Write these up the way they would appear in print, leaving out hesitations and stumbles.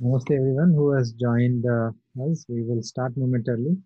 Namaste everyone who has joined us. We will start momentarily.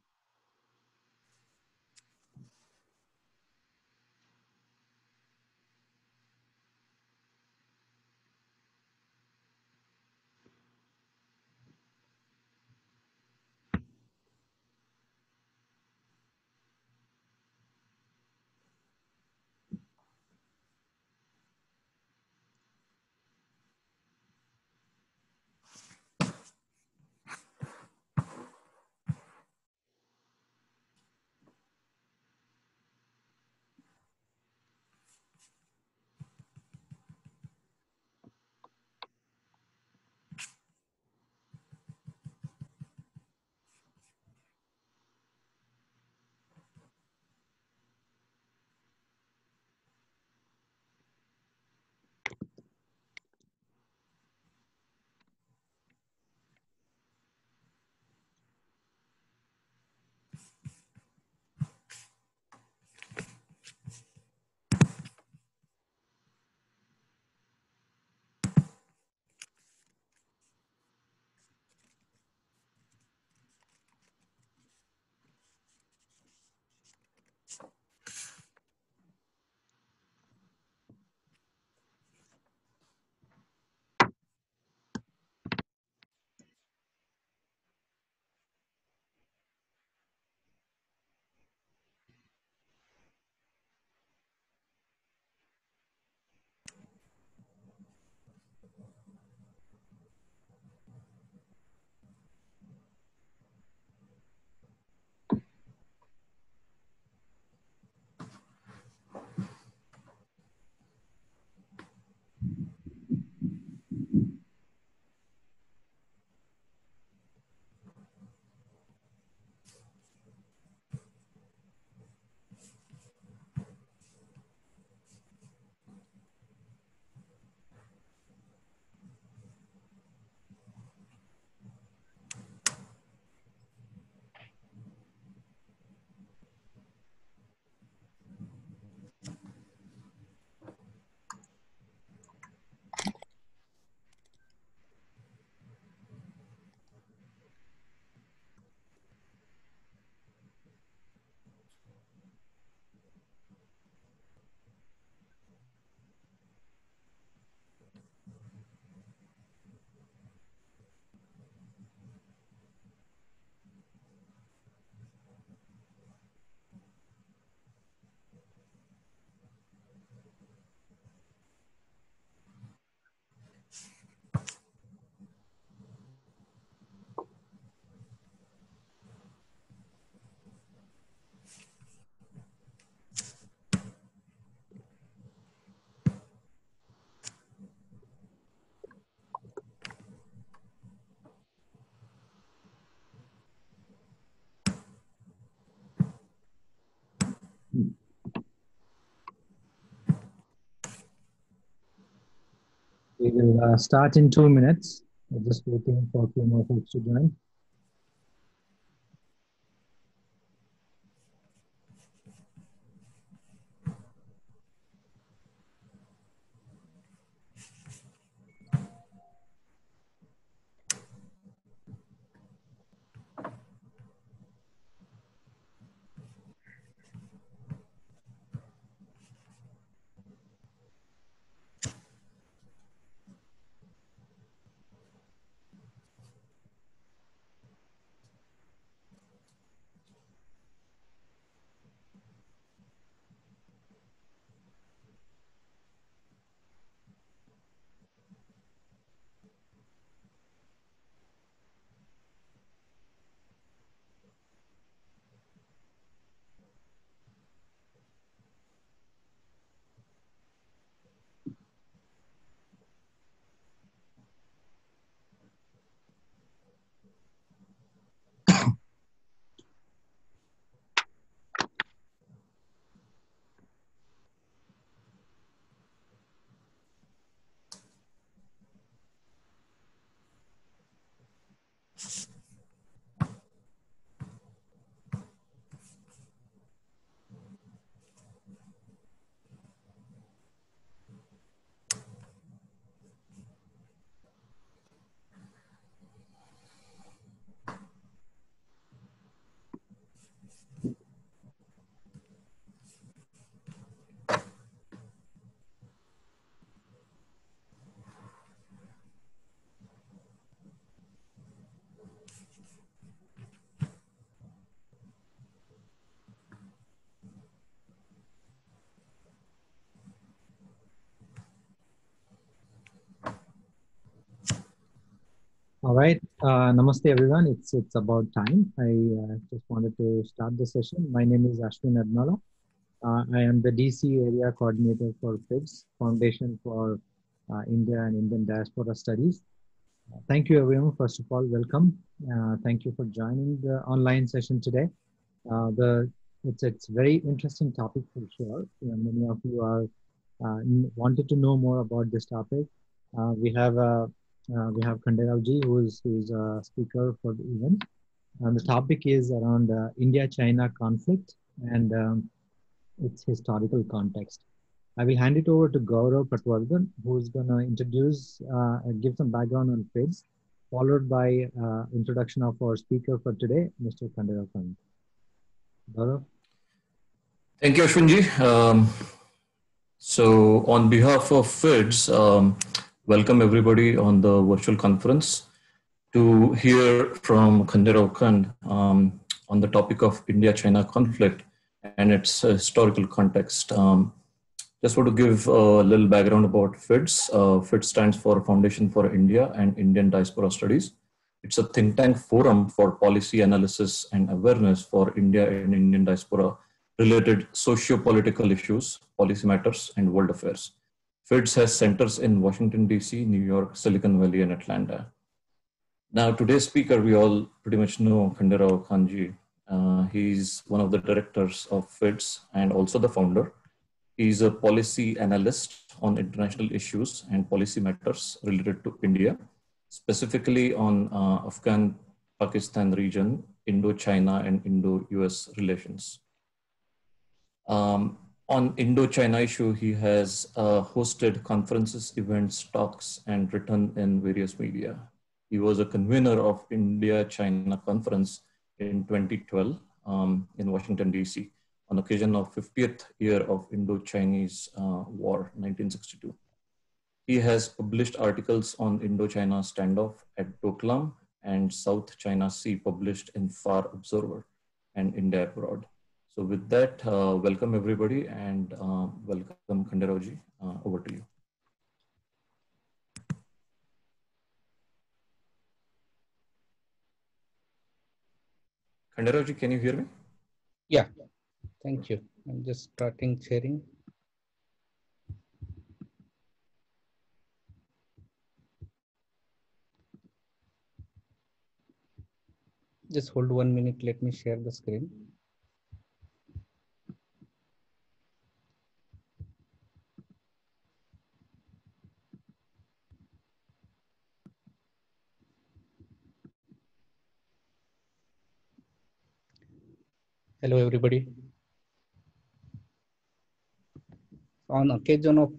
We will start in 2 minutes. We're just waiting for a few more folks to join. All right. Namaste, everyone. It's about time. I just wanted to start the session. My name is Ashwin Adnala. I am the DC area coordinator for FIDS, Foundation for India and Indian Diaspora Studies. Thank you, everyone. First of all, welcome. Thank you for joining the online session today. It's very interesting topic for sure. Many of you are wanted to know more about this topic. We have Khanderao ji, who's a speaker for the event, and the topic is around India-China conflict and its historical context. I will hand it over to Gaurav Patwardhan, who's going to give some background on FIDS, followed by introduction of our speaker for today, Mr. Khanderao Khan. Gaurav? Thank you, Ashwinji. So on behalf of FIDS, welcome everybody on the virtual conference to hear from Khanderao Khan on the topic of India-China conflict and its historical context. Just want to give a little background about FIDS. FIDS stands for Foundation for India and Indian Diaspora Studies. It's a think tank forum for policy analysis and awareness for India and Indian diaspora related socio-political issues, policy matters, and world affairs. FIDS has centers in Washington, D.C., New York, Silicon Valley, and Atlanta. Now, today's speaker, we all pretty much know Khanderao Khanji. He's one of the directors of FIDS and also the founder. He's a policy analyst on international issues and policy matters related to India, specifically on Afghan-Pakistan region, Indo-China and Indo-US relations. On Indo-China issue, he has hosted conferences, events, talks, and written in various media. He was a convener of India-China conference in 2012 in Washington, D.C. on occasion of 50th year of Indo-Chinese War, 1962. He has published articles on Indo-China standoff at Doklam and South China Sea published in Far Observer and India Abroad. So with that, welcome everybody and welcome Khanderao-ji. Over to you. Khanderao-ji, can you hear me? Yeah, thank you. I'm just starting sharing. Just hold 1 minute, let me share the screen. Hello, everybody. On occasion of,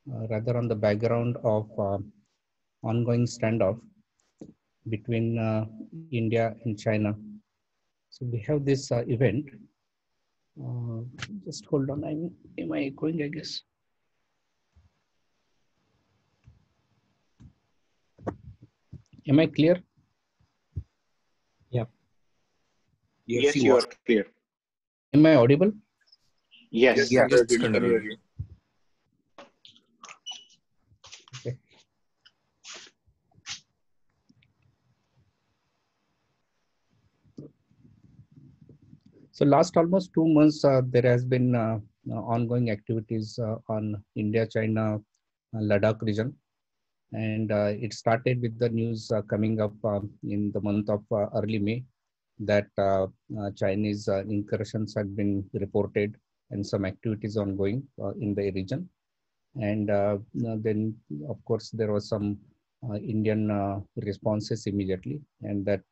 rather on the background of ongoing standoff between India and China. So we have this event. Just hold on, am I echoing, I guess? Am I clear? Yeah. Yes, you are clear. Am I audible? Yes, Yes, we can hear you. Okay. So last almost 2 months, there has been ongoing activities on India-China Ladakh region. And it started with the news coming up in the month of early May that Chinese incursions had been reported and some activities ongoing in the region. And then, of course, there was some Indian responses immediately, and that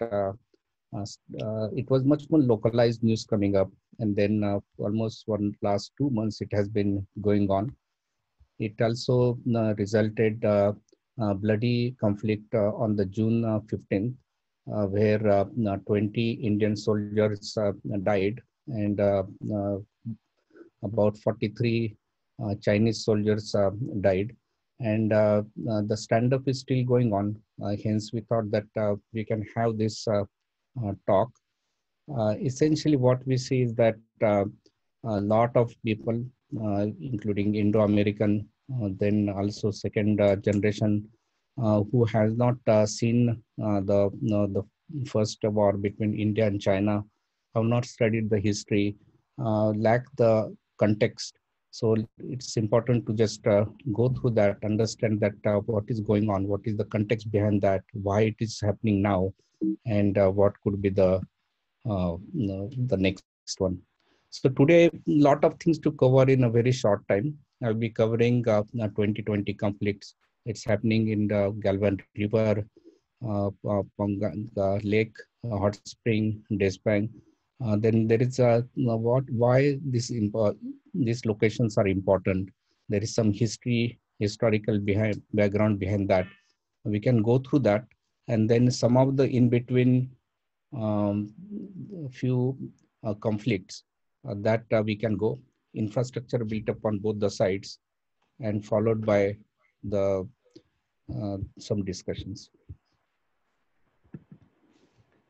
it was much more localized news coming up. And then almost last 2 months, it has been going on. It also resulted bloody conflict on the June 15th, where 20 Indian soldiers died and about 43 Chinese soldiers died. And the standoff is still going on. Hence, we thought that we can have this talk. Essentially, what we see is that a lot of people, including Indo-American, then also second generation who has not seen the first war between India and China, have not studied the history, lack the context. So it's important to just go through that, understand that what is going on, what is the context behind that, why it is happening now, and what could be the next one. So today, a lot of things to cover in a very short time. I'll be covering 2020 conflicts. It's happening in the Galvan River, Panga Lake, Hot Spring, Desbang. Then there is why these locations are important. There is some historical background behind that. We can go through that, and then some of the in between few conflicts that we can go. Infrastructure built up on both the sides, and followed by the some discussions.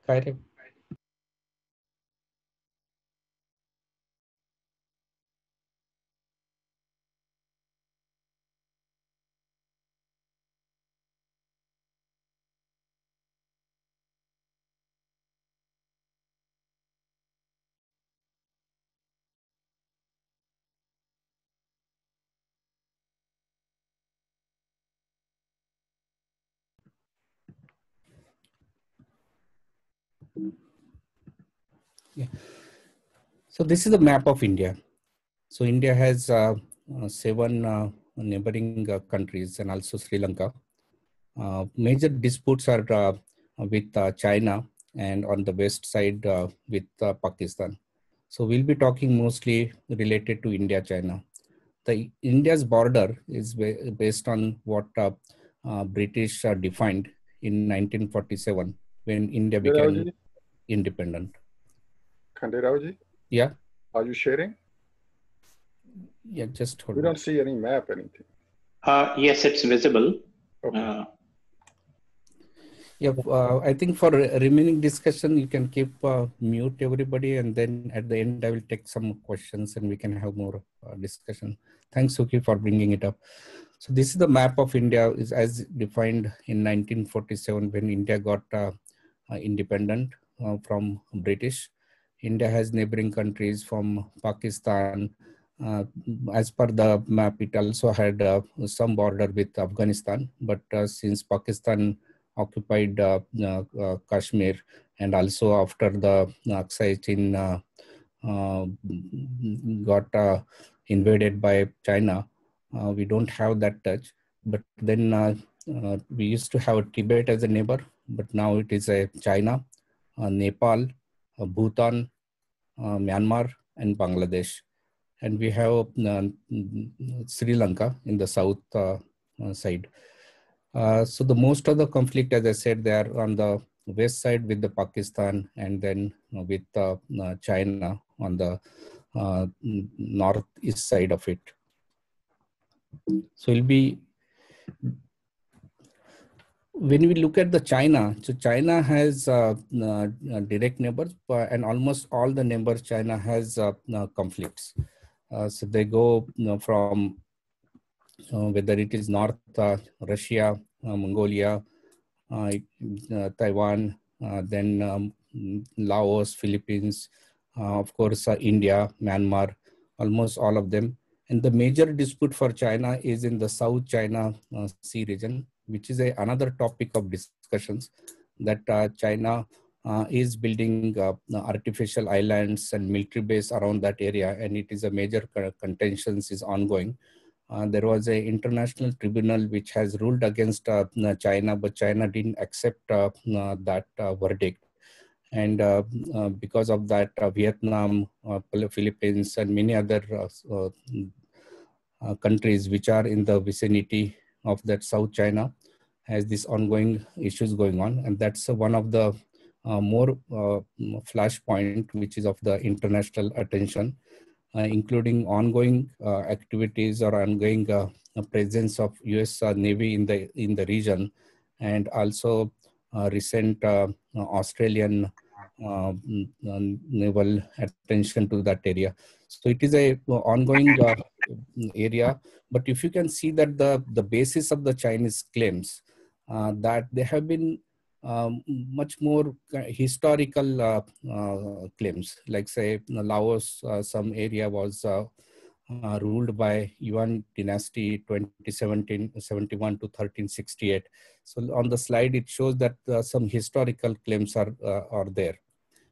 Kaire? Yeah. So this is the map of India. So India has 7 neighboring countries and also Sri Lanka. Major disputes are with China, and on the west side with Pakistan. So we'll be talking mostly related to India, China. The India's border is based on what British defined in 1947 when India became independent. Khanderao ji? Yeah. Are you sharing? Yeah, just hold We on. don't see any map, anything. Yes, it's visible. Okay. Yeah, I think for remaining discussion, you can keep mute everybody, and then at the end, I will take some questions and we can have more discussion. Thanks, Suki, for bringing it up. So this is the map of India is as defined in 1947 when India got independent from British. India has neighboring countries from Pakistan. As per the map, it also had some border with Afghanistan, but since Pakistan occupied Kashmir, and also after the Aksai-Chin got invaded by China, we don't have that touch. But then we used to have Tibet as a neighbor, but now it is a China, Nepal, Bhutan, Myanmar, and Bangladesh. And we have Sri Lanka in the south side. So the most of the conflict, as I said, they are on the west side with the Pakistan, and then with China on the northeast side of it. So it'll be, when we look at the China, so China has direct neighbors, and almost all the neighbors China has conflicts. So they go from whether it is North Russia, Mongolia, Taiwan, then Laos, Philippines, of course, India, Myanmar, almost all of them. And the major dispute for China is in the South China Sea region, which is another topic of discussions, that China is building artificial islands and military base around that area, and it is a major contentions is ongoing. There was an international tribunal which has ruled against China, but China didn't accept that verdict. And because of that, Vietnam, Philippines, and many other countries which are in the vicinity of that South China has these ongoing issues going on. And that's one of the more flashpoint, which is of the international attention, including ongoing activities or ongoing presence of US Navy in the region, and also recent Australian naval attention to that area. So it is a ongoing area. But if you can see that the basis of the Chinese claims that there have been much more historical claims, like say Laos, some area was ruled by Yuan dynasty 2071 to 1368. So on the slide, it shows that some historical claims are there.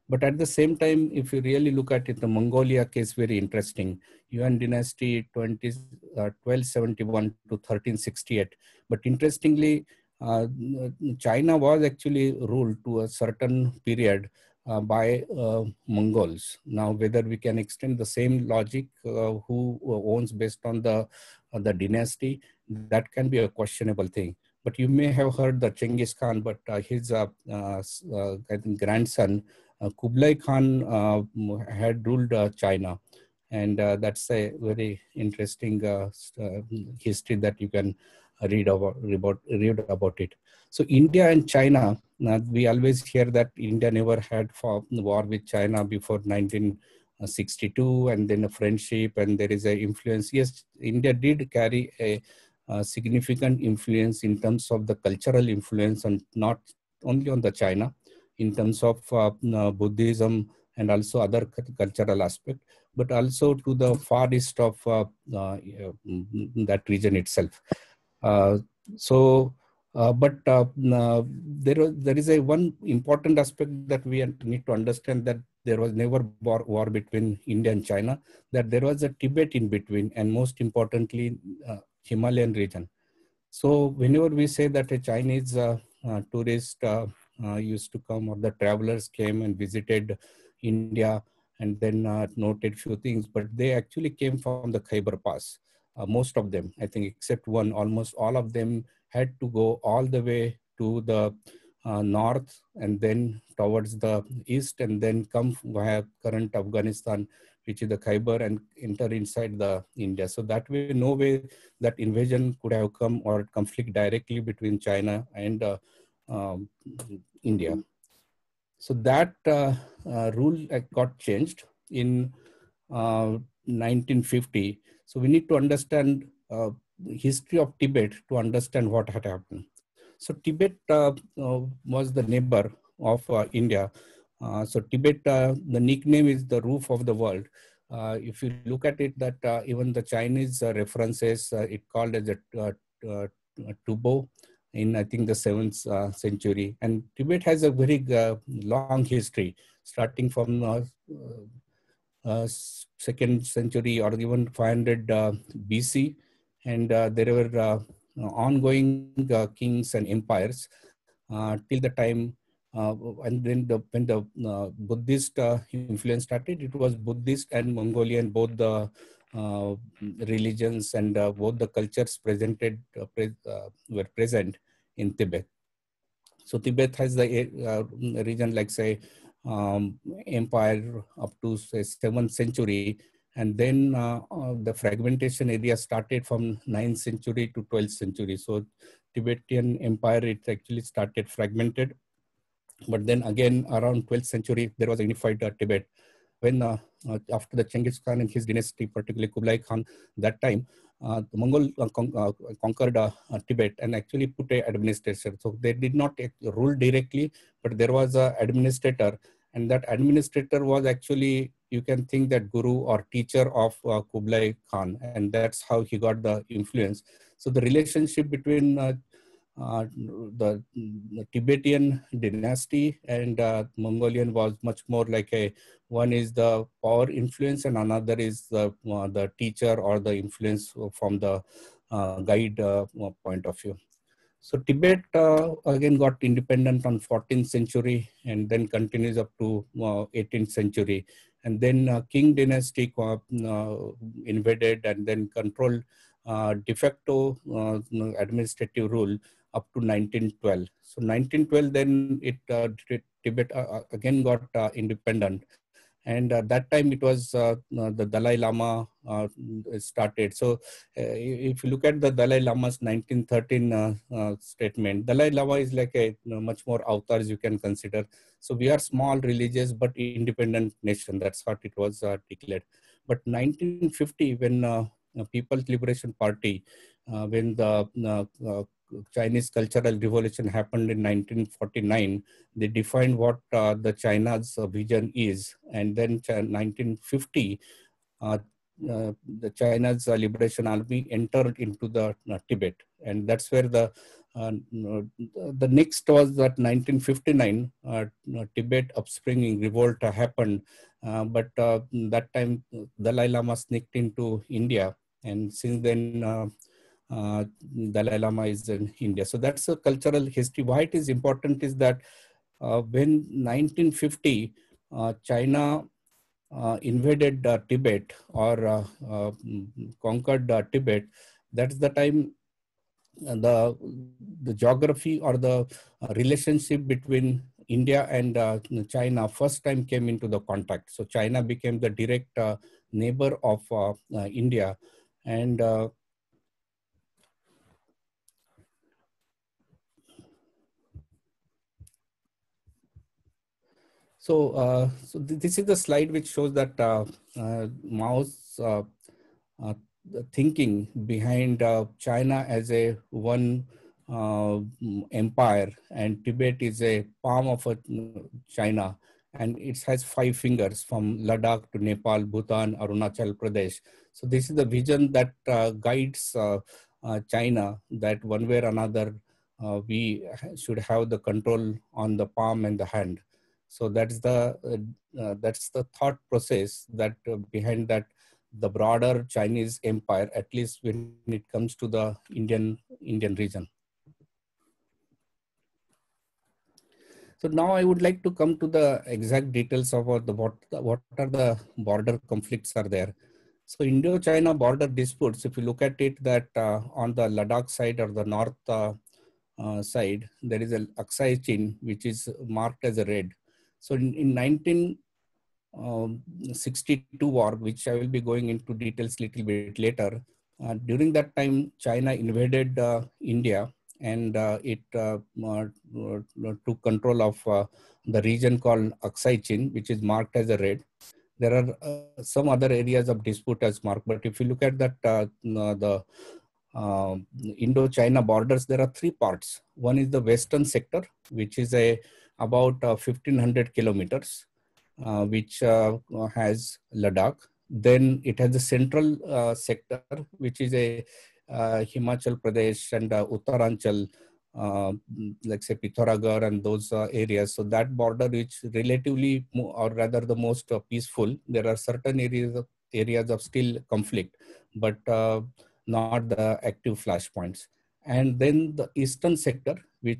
But at the same time, if you really look at it, the Mongolia case very interesting. Yuan dynasty 1271 to 1368. But interestingly, China was actually ruled to a certain period by Mongols. Now, whether we can extend the same logic, who owns based on the dynasty, that can be a questionable thing. But you may have heard the Genghis Khan, but his I think grandson, Kublai Khan had ruled China. And that's a very interesting history that you can read about it. So India and China, we always hear that India never had war with China before 1962, and then a friendship, and there is a influence. Yes, India did carry a significant influence in terms of the cultural influence, and not only on the China, in terms of Buddhism and also other cultural aspect, but also to the far east of that region itself. But there is a one important aspect that we need to understand, that there was never war between India and China, that there was a Tibet in between, and most importantly, Himalayan region. So whenever we say that a Chinese tourist used to come, or the travelers came and visited India and then noted few things, but they actually came from the Khyber Pass. Most of them, I think, except one, almost all of them had to go all the way to the north and then towards the east, and then come via current Afghanistan, which is the Khyber, and enter inside the India. So that way, no way that invasion could have come, or conflict directly between China and India. So that rule got changed in 1950. So we need to understand history of Tibet to understand what had happened. So Tibet was the neighbor of India. So Tibet, the nickname is the roof of the world. If you look at it, that even the Chinese references, it called as a Tubo in, I think, the 7th century. And Tibet has a very long history, starting from 2nd century or even 500 BC. And there were ongoing kings and empires till the time, and then when the Buddhist influence started, it was Buddhist and Mongolian, both the religions and both the cultures presented were present in Tibet. So Tibet has the region, like say, empire up to say 7th century, and then the fragmentation area started from 9th century to 12th century. So Tibetan empire, it actually started fragmented, but then again around 12th century there was a unified Tibet. When after the Genghis Khan and his dynasty, particularly Kublai Khan, that time the Mongol conquered Tibet and actually put an administrator. So they did not rule directly, but there was an administrator, and that administrator was actually, you can think, that guru or teacher of Kublai Khan, and that's how he got the influence. So the relationship between the Tibetan dynasty and Mongolian was much more like a, one is the power influence and another is the teacher or the influence from the guide point of view. So Tibet again got independent on 14th century and then continues up to 18th century. And then King dynasty invaded and then controlled de facto administrative rule up to 1912. So 1912, then Tibet again got independent. And that time it was the Dalai Lama started. So if you look at the Dalai Lama's 1913 statement, Dalai Lama is like a much more avatars you can consider. So we are small, religious, but independent nation. That's what it was declared. But 1950, when People's Liberation Party, when the Chinese Cultural Revolution happened in 1949, they defined what the China's vision is. And then 1950, the China's Liberation Army entered into the Tibet. And that's where the next was that 1959, Tibet upspringing revolt happened. But that time Dalai Lama sneaked into India, and since then Dalai Lama is in India. So that's a cultural history. Why it is important is that when 1950 China invaded Tibet or conquered Tibet, that's the time the geography or the relationship between India and China first time came into the contact. So China became the direct neighbor of India, and so this is the slide which shows that Mao's the thinking behind China as a one empire, and Tibet is a palm of China, and it has 5 fingers from Ladakh to Nepal, Bhutan, Arunachal Pradesh. So this is the vision that guides China, that one way or another we should have the control on the palm and the hand. So that's the thought process that behind that the broader Chinese empire, at least when it comes to the Indian region. So now I would like to come to the exact details about what are the border conflicts are there. So Indo-China border disputes, if you look at it, that on the Ladakh side or the north side, there is a Aksai Chin, which is marked as a red. So in 1962 war, which I will be going into details little bit later, during that time, China invaded India, and it took control of the region called Aksai Chin, which is marked as a red. There are some other areas of dispute as marked, but if you look at that, the Indo-China borders, there are 3 parts. One is the western sector, which is about 1500 kilometers, which has Ladakh. Then it has the central sector, which is a Himachal Pradesh and Uttaranchal, like say Pithoragarh and those areas. So that border is relatively, or rather the most peaceful. There are certain areas of still conflict, but not the active flashpoints. And then the eastern sector, which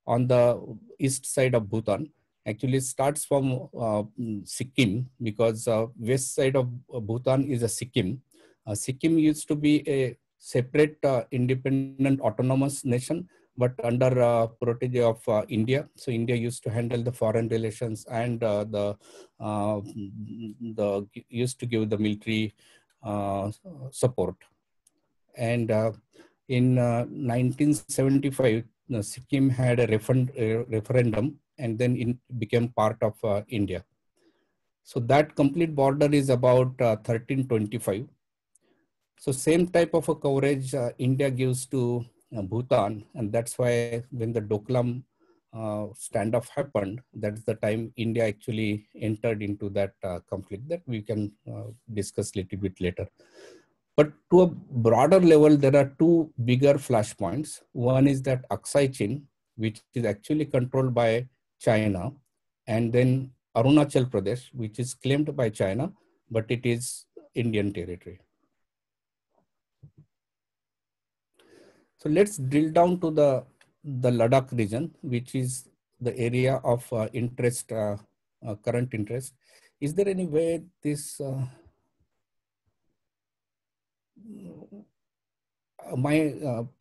on the east side of Bhutan, actually starts from Sikkim, because west side of Bhutan is a Sikkim. Sikkim used to be a separate independent autonomous nation, but under protege of India. So India used to handle the foreign relations and used to give the military support. And in 1975, Sikkim had a referendum, and then it became part of India. So that complete border is about 1325. So same type of a coverage India gives to Bhutan, and that's why when the Doklam standoff happened, that's the time India actually entered into that conflict that we can discuss a little bit later. But to a broader level, there are 2 bigger flashpoints. One is that Aksai Chin, which is actually controlled by China, and then Arunachal Pradesh, which is claimed by China, but it is Indian territory. So let's drill down to the Ladakh region, which is the area of interest, current interest. Is there any way this my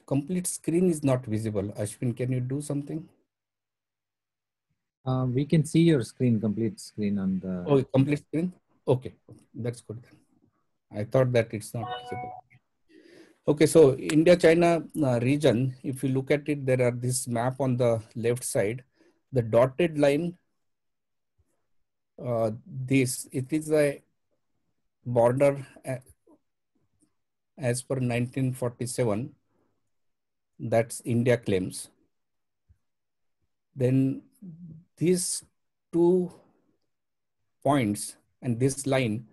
complete screen is not visible? Ashwin, can you do something? We can see your screen, complete screen on the... Oh, complete screen? Okay, that's good then. I thought that it's not visible. Okay, so India-China region, if you look at it, there are this map on the left side. The dotted line, it is a border as per 1947. That's India claims. Then these 2 points and this line,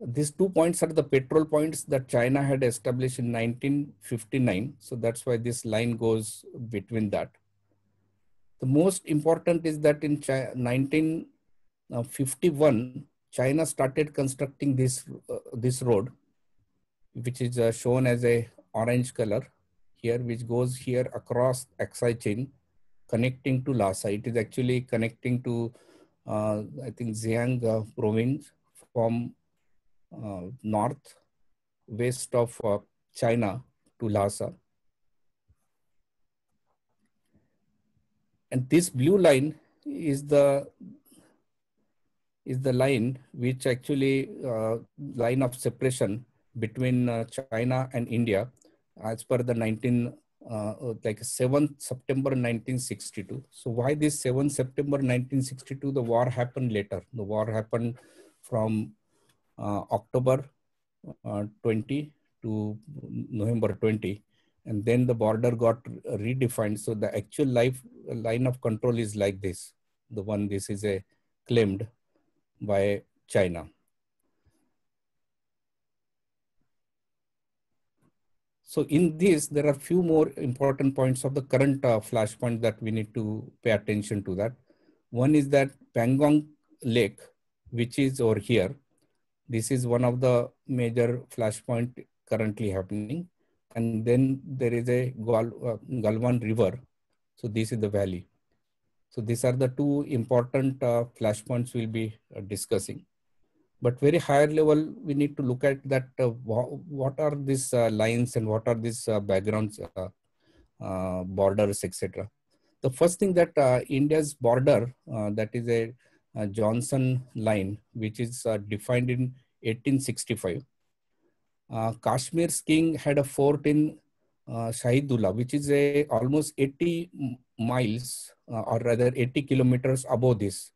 these 2 points are the petrol points that China had established in 1959. So that's why this line goes between that. The most important is that in 1951, China started constructing this road, which is shown as a orange color here, which goes here across Aksai Chin, connecting to Lhasa. It is actually connecting to, I think, Xiang province from north west of China to Lhasa. And this blue line is the line which actually line of separation between China and India as per the 7th September 1962. So why this 7th September 1962? The war happened later. The war happened from October 20 to November 20. And then the border got redefined. So the actual line of control is like this. The one this is claimed by China. So in this, there are few more important points of the current flashpoint that we need to pay attention to that. One is that Pangong Lake, which is over here. This is one of the major flashpoint currently happening. And then there is a Galwan River. So this is the valley. So these are the 2 important flashpoints we'll be discussing. But very higher level, we need to look at that what are these lines and what are these backgrounds, borders, etc. The first thing that India's border, that is a Johnson line, which is defined in 1865. Kashmir's king had a fort in Shahidullah, which is almost 80 miles or rather 80 kilometers above this.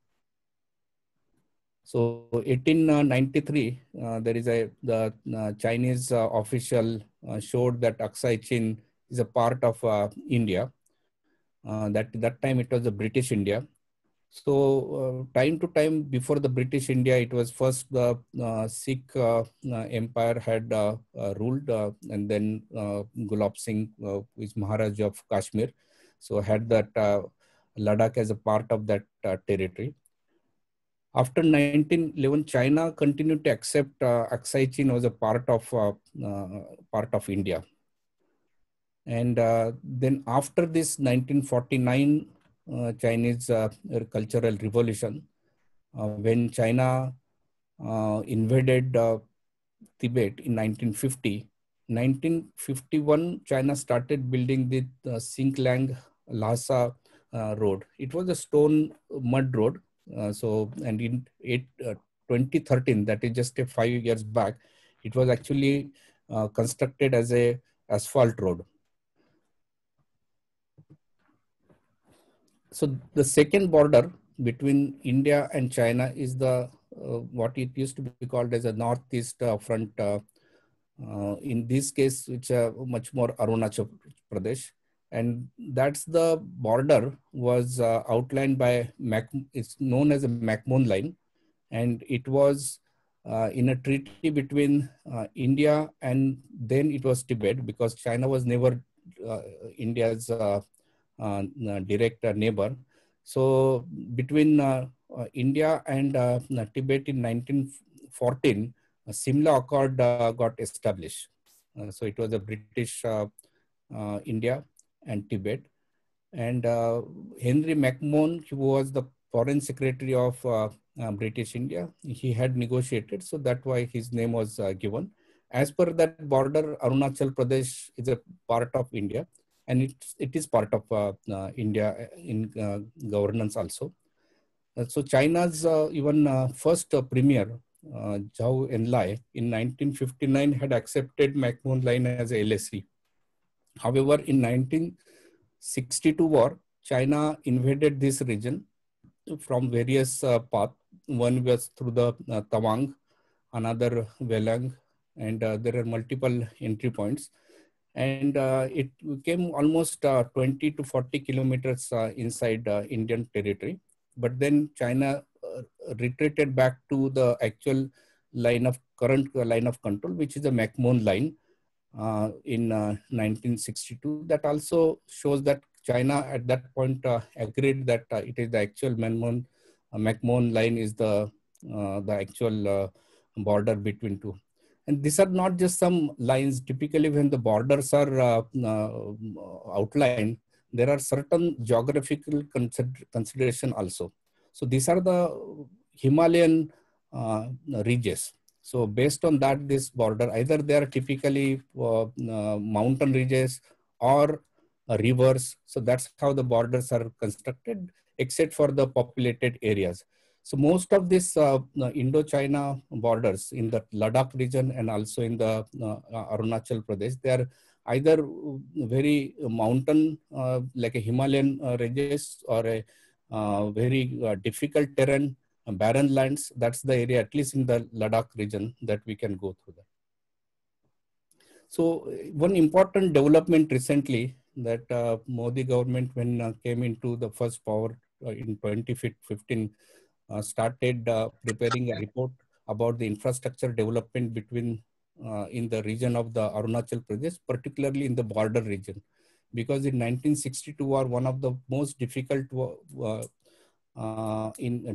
So 1893, there is the Chinese official showed that Aksai Chin is a part of India. That time it was the British India. So time to time before the British India, it was first the Sikh empire had ruled, and then Gulab Singh, who is Maharaj of Kashmir, so had that Ladakh as a part of that territory. After 1911, China continued to accept Aksai Chin as a part of India. And then after this 1949 Chinese Cultural Revolution, when China invaded Tibet in 1950, 1951, China started building the Xinglang Lhasa road. It was a stone mud road. And in 2013, that is just 5 years back, it was actually constructed as a asphalt road. So the second border between India and China is the what it used to be called as a northeast front. In this case, which much more Arunachal Pradesh. And that's the border was outlined by it's known as a McMahon line, and it was in a treaty between India and then it was Tibet, because China was never India's direct neighbor. So between India and Tibet in 1914, Simla Accord got established. So it was a British India and Tibet. And Henry McMahon, who was the foreign secretary of British India, he had negotiated. So that's why his name was given. As per that border, Arunachal Pradesh is a part of India, and it is part of India in governance also. So China's even first premier, Zhou Enlai, in 1959 had accepted McMahon line as a LSE. However, in 1962 war, China invaded this region from various paths. One was through the Tawang, another Welang, and there are multiple entry points. And it came almost 20 to 40 kilometers inside Indian territory. But then China retreated back to the actual current line of control, which is the McMahon line in 1962. That also shows that China at that point agreed that it is the actual McMahon line is the actual border between two. And these are not just some lines. Typically, when the borders are outlined, there are certain geographical consideration also. So these are the Himalayan ridges. So based on that, this border, either they are typically mountain ridges or rivers. So that's how the borders are constructed, except for the populated areas. So most of these Indo-China borders in the Ladakh region and also in the Arunachal Pradesh, they are either very mountain, like a Himalayan ridges, or a very difficult terrain, barren lands. That's the area, at least in the Ladakh region, that we can go through that. So one important development recently that Modi government, when came into the first power in 2015, started preparing a report about the infrastructure development between in the region of the Arunachal Pradesh, particularly in the border region. Because in 1962 was one of the most difficult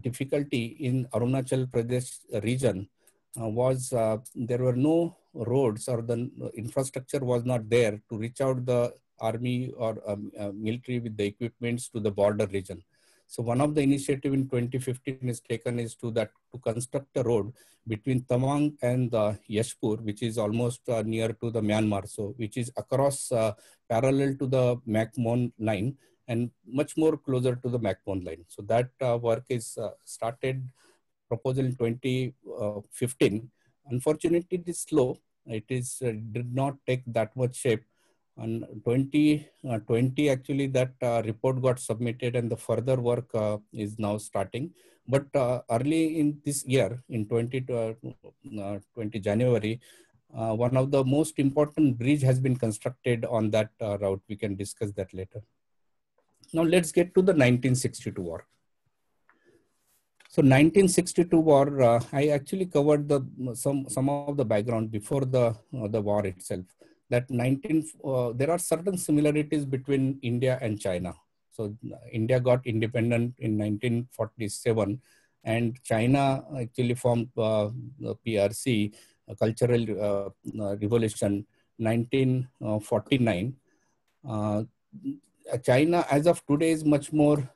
difficulty in Arunachal Pradesh region was there were no roads, or the infrastructure was not there to reach out the army or military with the equipments to the border region. So one of the initiative in 2015 is taken is to construct a road between Tawang and Yashpur, which is almost near to the Myanmar, so which is across parallel to the McMahon line and much more closer to the McMahon line. So that work is started, proposal in 2015. Unfortunately, it is slow. It is did not take that much shape. And 2020, actually, that report got submitted and the further work is now starting. But early in this year, in 20 January, one of the most important bridge has been constructed on that route. We can discuss that later. Now let's get to the 1962 war. So 1962 war, I actually covered some of the background before the war itself. That there are certain similarities between India and China. So India got independent in 1947, and China actually formed PRC, Cultural Revolution, 1949. China, as of today, is much more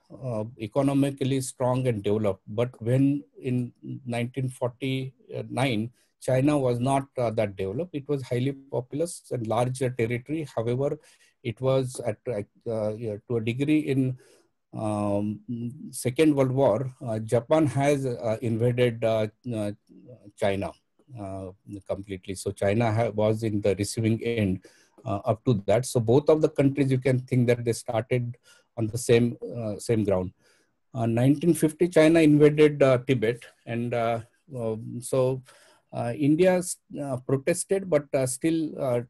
economically strong and developed. But when in 1949, China was not that developed. It was highly populous and larger territory. However, it was to a degree in Second World War. Japan has invaded China completely. So China was in the receiving end up to that. So both of the countries, you can think that they started on the same ground. 1950, China invaded Tibet, and so India protested, but still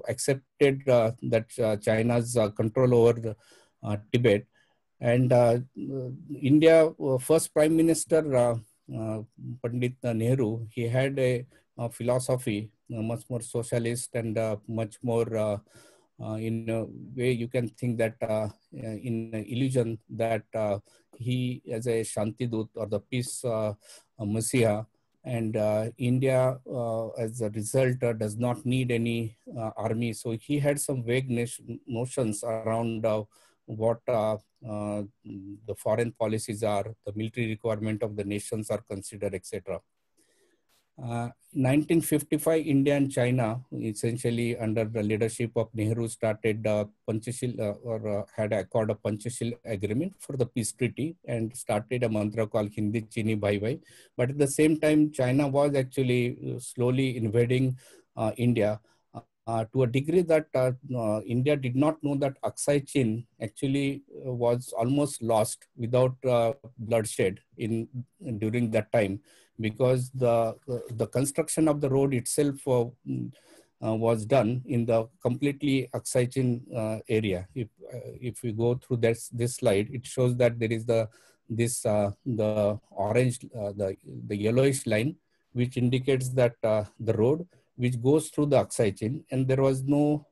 accepted that China's control over Tibet. And India first Prime Minister Pandit Nehru, he had a philosophy much more socialist and much more in a way you can think that in illusion that he as a Shanti Dut or the peace messiah, and India as a result does not need any army. So he had some vague notions around what the foreign policies are, the military requirement of the nations are considered, etc. 1955, India and China, essentially under the leadership of Nehru, started Panchashil had accord a Panchashil agreement for the peace treaty and started a mantra called Hindi Chini Bhai Bhai. But at the same time, China was actually slowly invading India to a degree that India did not know that Aksai Chin actually was almost lost without bloodshed during that time, because the construction of the road itself was done in the completely Aksai Chin area. If we go through this slide, it shows that there is the orange, the yellowish line, which indicates that the road which goes through the Aksai Chin, and there was no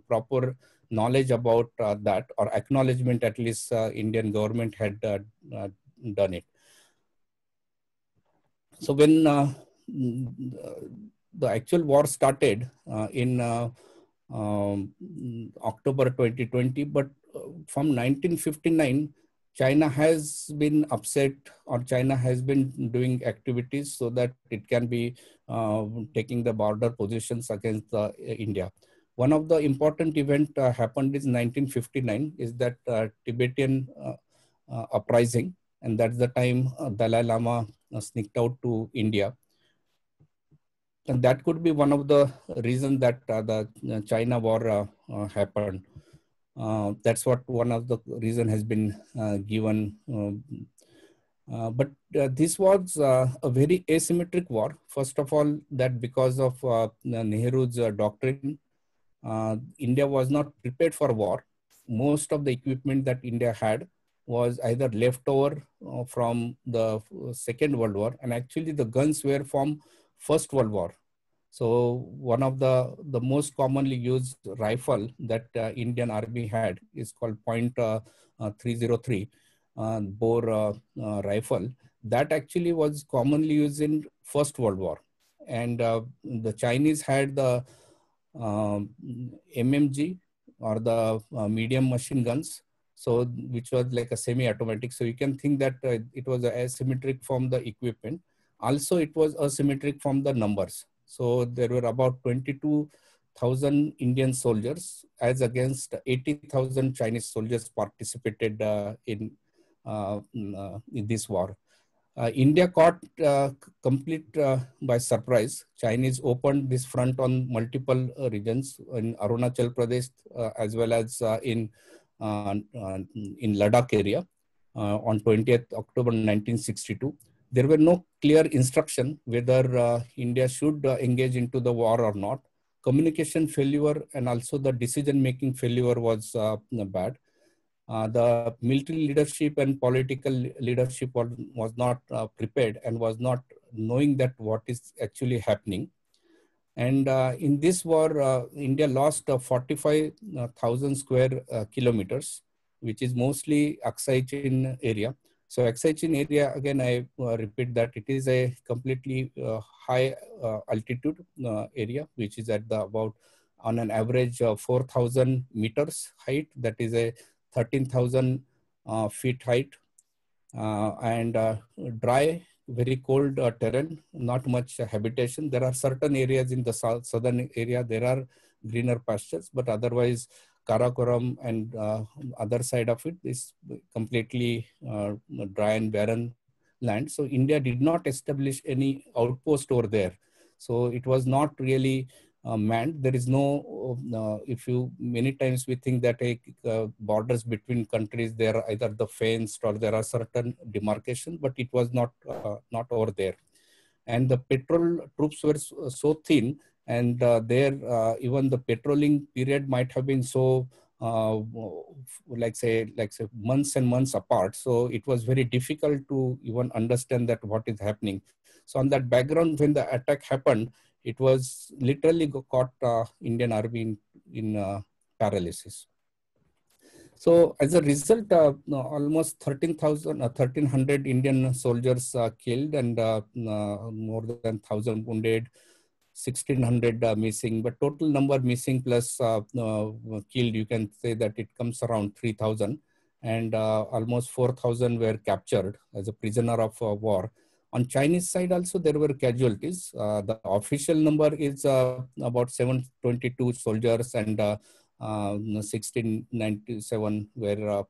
proper knowledge about that, or acknowledgement, at least Indian government had done it. So when the actual war started in October 2020, but from 1959, China has been upset, or China has been doing activities so that it can be taking the border positions against India. One of the important event happened in 1959 is that Tibetan uprising, and that's the time Dalai Lama sneaked out to India. And that could be one of the reasons that the China war happened. That's what one of the reason has been given. But this was a very asymmetric war. First of all, that because of Nehru's doctrine, India was not prepared for war. Most of the equipment that India had was either leftover from the Second World War, and actually the guns were from First World War. So one of the most commonly used rifle that Indian Army had is called .303 bore rifle. That actually was commonly used in First World War. And the Chinese had the MMG, or the medium machine guns, so which was like a semi-automatic. So you can think that it was asymmetric from the equipment. Also, it was asymmetric from the numbers. So there were about 22,000 Indian soldiers as against 80,000 Chinese soldiers participated in this war. India caught complete by surprise. Chinese opened this front on multiple regions in Arunachal Pradesh as well as in Ladakh area on 20th October 1962. There were no clear instruction whether India should engage into the war or not. Communication failure and also the decision-making failure was bad. The military leadership and political leadership was not prepared and was not knowing that what is actually happening. And in this war, India lost 45,000 square kilometers, which is mostly Aksai Chin area. So Aksai Chin area, again, I repeat that it is a completely high altitude area, which is at about on an average 4,000 meters height. That is a 13,000 feet height, and dry, very cold terrain, not much habitation. There are certain areas in the southern area, there are greener pastures, but otherwise Karakoram and other side of it is completely dry and barren land. So India did not establish any outpost over there. So it was not really manned. There is no, many times we think that borders between countries, there are either the fenced or there are certain demarcation, but it was not over there. And the patrol troops were so thin, and even the patrolling period might have been so like say months and months apart. So it was very difficult to even understand that what is happening. So on that background, when the attack happened, it was literally caught Indian Army in paralysis. So as a result, almost 1,300 Indian soldiers killed, and more than 1,000 wounded, 1,600 missing. But total number missing plus killed, you can say that it comes around 3,000. And almost 4,000 were captured as a prisoner of war. On Chinese side also, there were casualties. The official number is about 722 soldiers, and 1697 were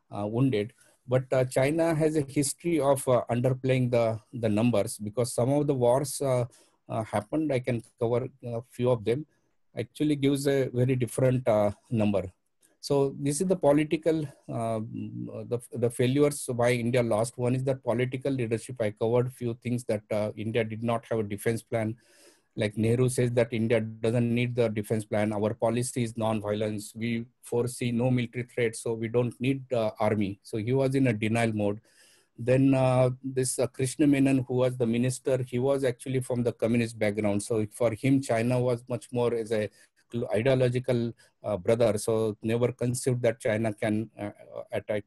wounded. But China has a history of underplaying the numbers, because some of the wars happened. I can cover a few of them. Actually gives a very different number. So this is the political, the failures why India lost. One is that political leadership. I covered few things that India did not have a defense plan. like Nehru says that India doesn't need the defense plan. Our policy is non-violence. We foresee no military threat, so we don't need army. So he was in a denial mode. Then this Krishna Menon, who was the minister, he was actually from the communist background. So for him, China was much more as a ideological brother. So never conceived that China can attack.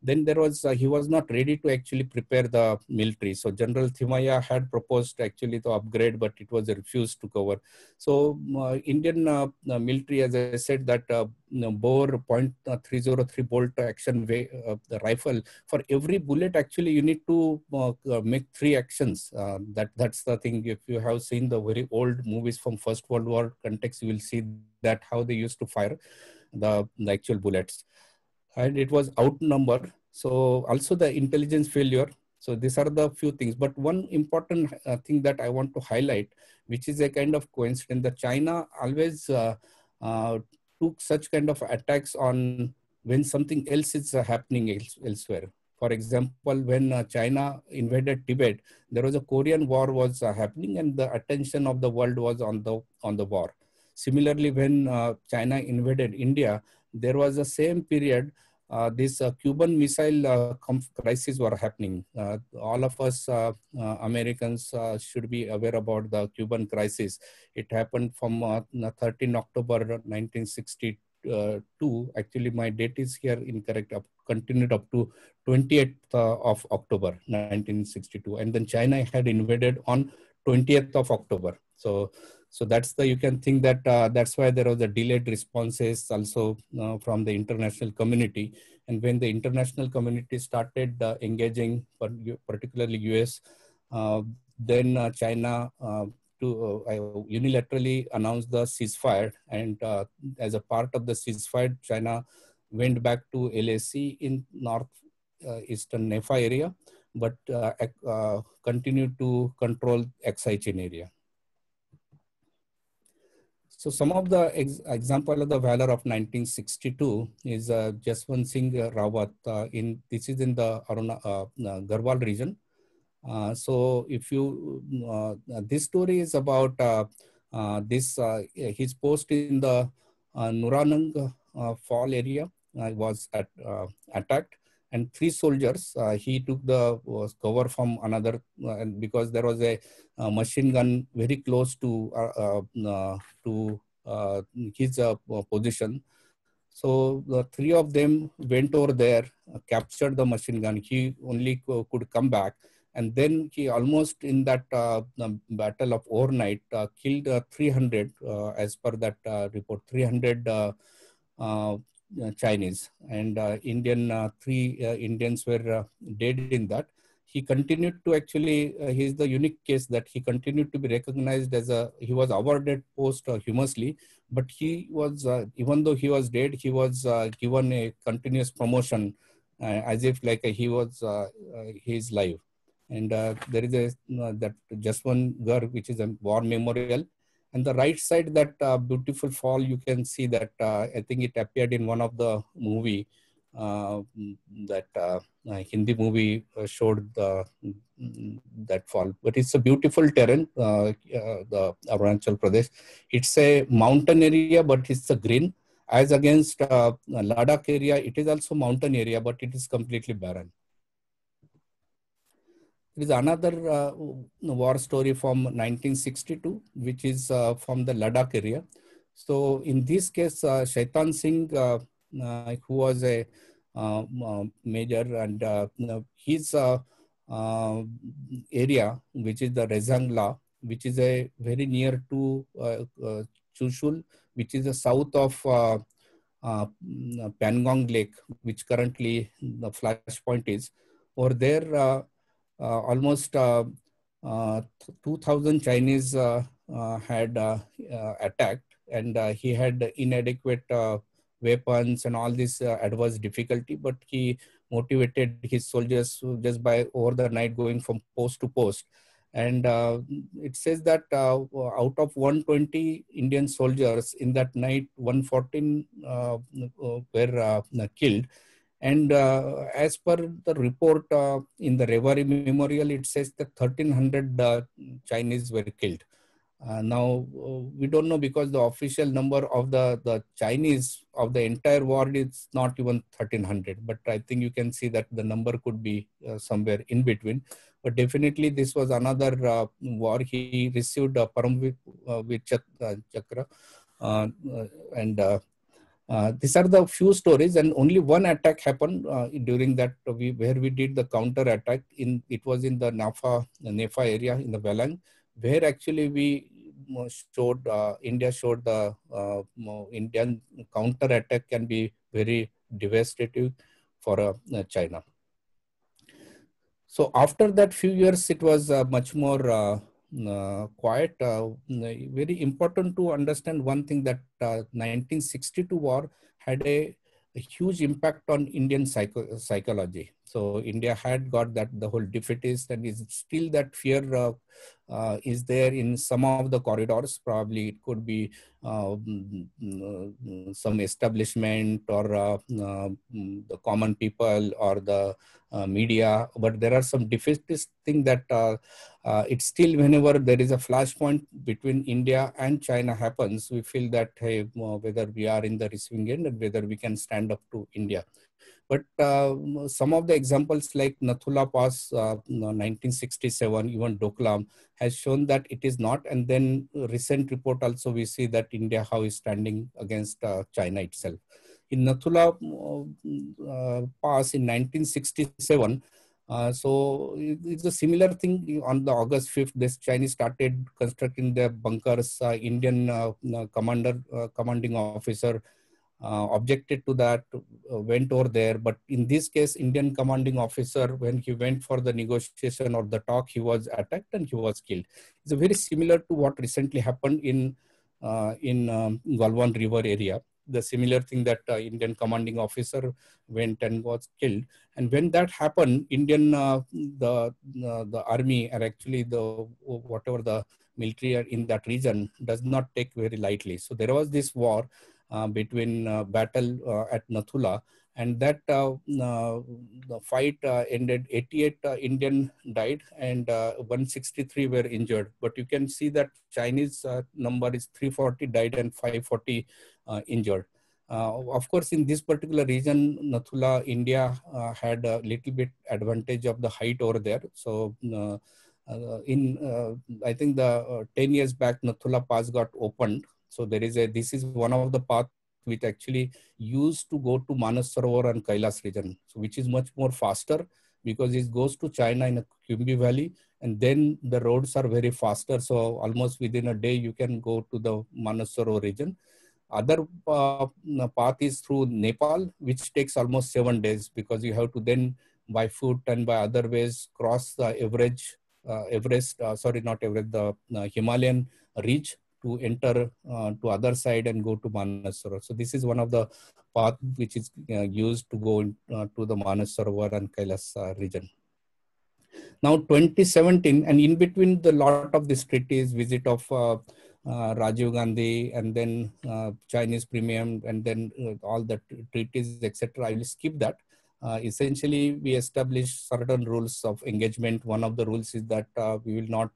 Then there was, he was not ready to actually prepare the military. So General Thimaiya had proposed actually to upgrade, but it was refused to cover. So Indian military, as I said, that bore .303 bolt action the rifle. For every bullet, actually, you need to make 3 actions. That's the thing. If you have seen the very old movies from First World War context, you will see that how they used to fire the actual bullets. And it was outnumbered. So also the intelligence failure. So these are the few things. But one important thing that I want to highlight, which is a kind of coincidence, that China always took such kind of attacks on when something else is happening elsewhere. For example, when China invaded Tibet, there was a Korean War was happening, and the attention of the world was on the war. Similarly, when China invaded India, there was the same period this Cuban missile crisis were happening. All of us Americans should be aware about the Cuban crisis. It happened from 13 October 1962. Actually, my date is here incorrect. Continued up to 28th of October 1962. And then China had invaded on 20th of October. So that's you can think that that's why there was a delayed responses also from the international community. And when the international community started engaging, particularly US, then China unilaterally announced the ceasefire. And as a part of the ceasefire, China went back to LAC in northeastern Nepha area, but continued to control Aksai Chin area. So some of the example of the valor of 1962 is Jaswant Singh Rawat. This is in the Garhwal region. So if you, this story is about his post in the Nuranang fall area was attacked, and 3 soldiers, he took the cover from another, because there was a machine gun very close to his position. So the 3 of them went over there, captured the machine gun. He only could come back. And then he almost in that battle of overnight killed 300, as per that report, 300 Chinese, and 3 Indians were dead in that. He continued to actually, he's the unique case that he continued to be recognized as he was awarded posthumously, but he was, even though he was dead, he was given a continuous promotion as if like he was his life. And there is that Jaswant Garh, which is a war memorial. And the right side, that beautiful fall, you can see that I think it appeared in one of the movie, that Hindi movie showed that fall. But it's a beautiful terrain, the Arunachal Pradesh. It's a mountain area, but it's a green. As against Ladakh area, it is also mountain area, but it is completely barren. There is another war story from 1962, which is from the Ladakh area. So in this case, Shaitan Singh, who was a major, and his area, which is the Rezangla, which is a very near to Chushul, which is the south of Pangong Lake, which currently the flashpoint is. Over there, almost 2,000 Chinese had attacked, and he had inadequate weapons and all this adverse difficulty, but he motivated his soldiers just by over the night going from post to post. And it says that out of 120 Indian soldiers in that night, 114 were killed. And as per the report in the Rewari Memorial, it says that 1,300 Chinese were killed. Now, we don't know because the official number of the Chinese of the entire war is not even 1,300. But I think you can see that the number could be somewhere in between. But definitely this was another war. He received a Paramvir Chakra. And these are the few stories, and only one attack happened during that where we did the counter attack. It was in the Nefa area in the Velang, where actually we showed India showed the Indian counter attack can be very devastating for China. So after that few years, it was much more quiet. Very important to understand one thing, that 1962 war had a huge impact on Indian psychology. So India had got that the whole defeatist, and is still that fear is there in some of the corridors. Probably it could be some establishment or the common people or the media, but there are some defeatist thing that it's still, whenever there is a flashpoint between India and China happens, we feel that, hey, whether we are in the receiving end and whether we can stand up to India. But some of the examples like Nathula Pass, 1967, even Doklam, has shown that it is not. And then recent report also, we see that India, how is standing against China itself. In Nathula Pass in 1967, so it's a similar thing. On the August 5th, this Chinese started constructing their bunkers. Indian commanding officer objected to that, went over there. But in this case, Indian commanding officer, when he went for the negotiation or the talk, he was attacked and he was killed. It's very similar to what recently happened in Galwan River area. The similar thing that Indian commanding officer went and was killed. And when that happened, Indian the army, or actually the whatever the military in that region, does not take very lightly. So there was this war between battle at Nathula, and that the fight ended. 88 Indian died and 163 were injured. But you can see that Chinese number is 340 died and 540 injured. Of course, in this particular region, Nathula, India had a little bit advantage of the height over there. So I think the 10 years back, Nathula Pass got opened. So this is one of the paths which actually used to go to Manas Sarovar and Kailas region, so which is much more faster because it goes to China in a Khumbu Valley, and then the roads are very faster. So almost within a day, you can go to the Manas Sarovar region. Other path is through Nepal, which takes almost 7 days because you have to then by foot and by other ways cross the the Himalayan ridge to enter to other side and go to Manas Sarovar. So this is one of the path which is used to go to the Manas Sarovar and Kailas region. Now 2017, and in between the lot of these treaties, visit of Rajiv Gandhi, and then Chinese premium, and then all the treaties, etc. I will skip that. Essentially, we established certain rules of engagement. One of the rules is that we will not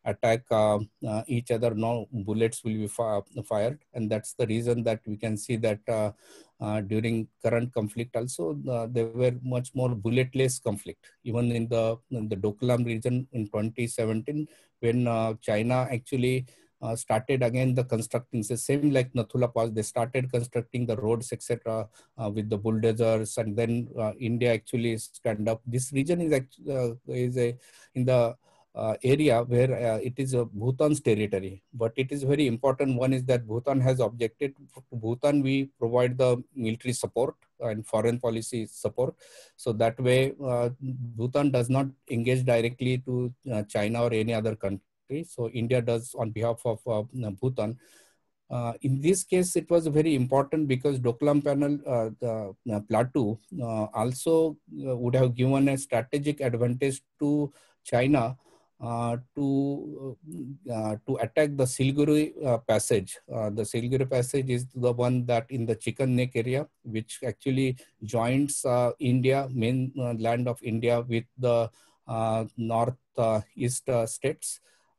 attack each other. No bullets will be fired, and that's the reason that we can see that during current conflict also there were much more bulletless conflict. Even in the Doklam region in 2017, when China actually started again the constructing, the same like Nathula Pass, they started constructing the roads, etc. With the bulldozers, and then India actually stand up. This region is in the area where it is Bhutan's territory, but it is very important. One is that Bhutan has objected. To Bhutan, we provide the military support and foreign policy support. So that way, Bhutan does not engage directly to China or any other country. So India does on behalf of Bhutan. In this case, it was very important because Doklam Panel, the plateau, also would have given a strategic advantage to China to attack the Siliguri passage. The Siliguri passage is the one that in the Chicken Neck area, which actually joins India, main land of India, with the north east states.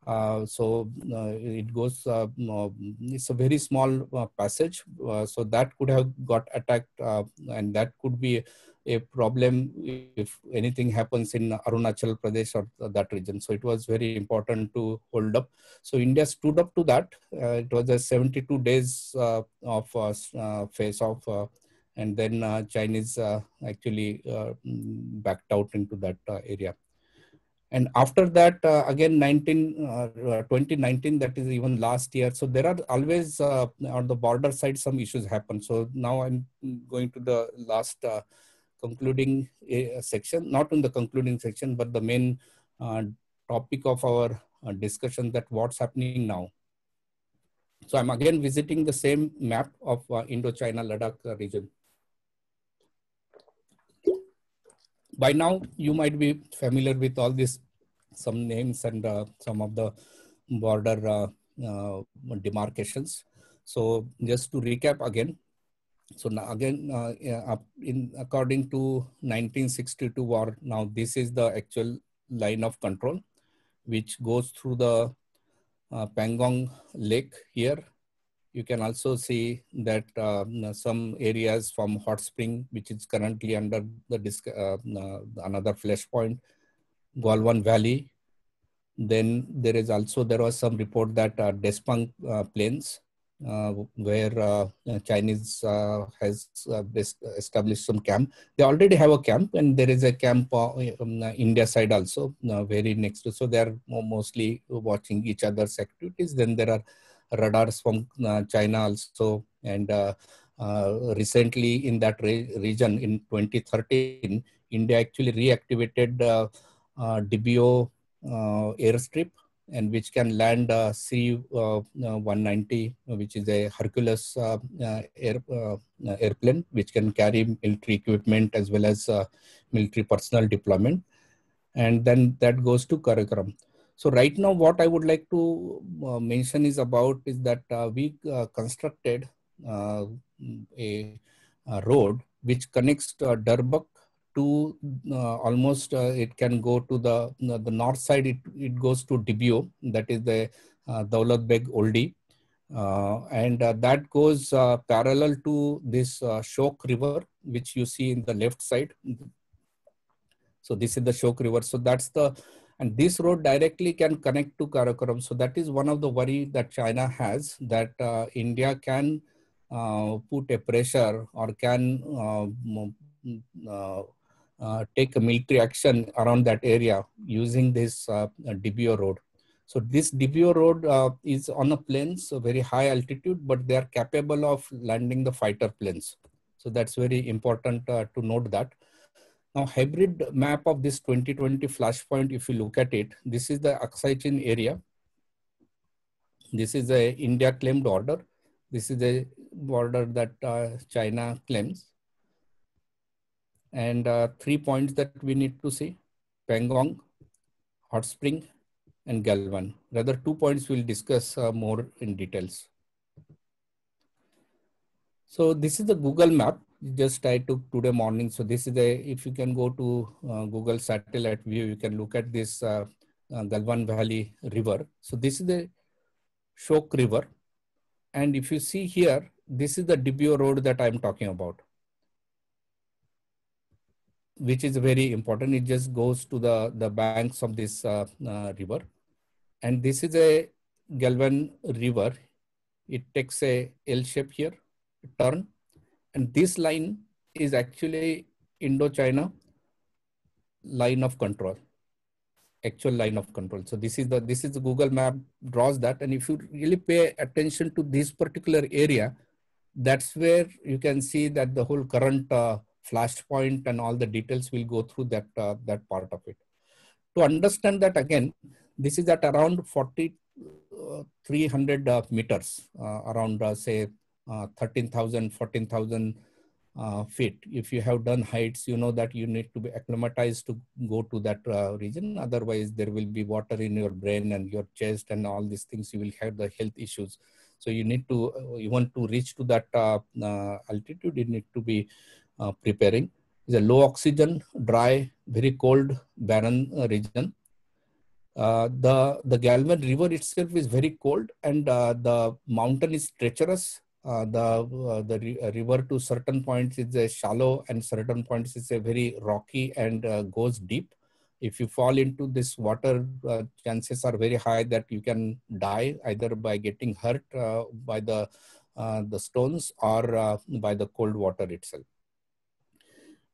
It goes, it's a very small passage. So that could have got attacked, and that could be a problem if anything happens in Arunachal Pradesh or that region. So it was very important to hold up. So India stood up to that. It was a 72 days of face off, and then Chinese actually backed out into that area. And after that, again, 2019, that is even last year. So there are always on the border side, some issues happen. So now I'm going to the last concluding section, not in the concluding section, but the main topic of our discussion, that what's happening now. So I'm again visiting the same map of Indo-China Ladakh region. By now, you might be familiar with all these, some names and some of the border demarcations. So just to recap again. So now again, according to 1962 war, now this is the actual line of control, which goes through the Pangong Lake here. You can also see that some areas from Hot Spring, which is currently under the another flashpoint, Galwan Valley. Then there was some report that Despang Plains, where Chinese has established some camp. They already have a camp, and there is a camp on India side also, very next to. So they are mostly watching each other's activities. Then there are radars from China also, and recently in that region in 2013, India actually reactivated DBO airstrip, and which can land C-190, which is a Hercules airplane, which can carry military equipment as well as military personnel deployment. And then that goes to Karakoram. So right now, what I would like to mention is that we constructed a road which connects Darbak to almost it can go to the north side. It goes to Dibio, that is the Daulat Beg Oldie, and that goes parallel to this Shok River, which you see in the left side. So this is the Shok River. So that's and this road directly can connect to Karakoram. So that is one of the worry that China has, that India can put a pressure or can take a military action around that area using this DBO road. So this DBO road is on a plains, so very high altitude, but they are capable of landing the fighter planes. So that's very important to note that. Now, hybrid map of this 2020 flashpoint, if you look at it, this is the Aksai Chin area. This is a India claimed border. This is a border that China claims. And 3 points that we need to see: Pangong, Hot Spring, and Galwan. Rather, 2 points we'll discuss more in details. So this is the Google map. Just I took today morning. So this is if you can go to Google satellite view, you can look at this Galwan Valley River. So this is the Shok River. And if you see here, this is the DBO road that I'm talking about, which is very important. It just goes to the banks of this river. And this is a Galwan River. It takes a L shape here, turn. And this line is actually Indo-China line of control, actual line of control. So this is the Google map draws that. And if you really pay attention to this particular area, that's where you can see that the whole current flashpoint and all the details will go through that part of it. To understand that, again, this is at around 4,300 meters, around say 13,000, 14,000 feet. If you have done heights, you know that you need to be acclimatized to go to that region. Otherwise, there will be water in your brain and your chest and all these things. You will have the health issues. So you need to, you want to reach to that altitude, you need to be preparing. It's a low oxygen, dry, very cold, barren region. The Galvan River itself is very cold, and the mountain is treacherous. The river to certain points is a shallow, and certain points is a very rocky and goes deep. If you fall into this water, chances are very high that you can die either by getting hurt by the stones or by the cold water itself.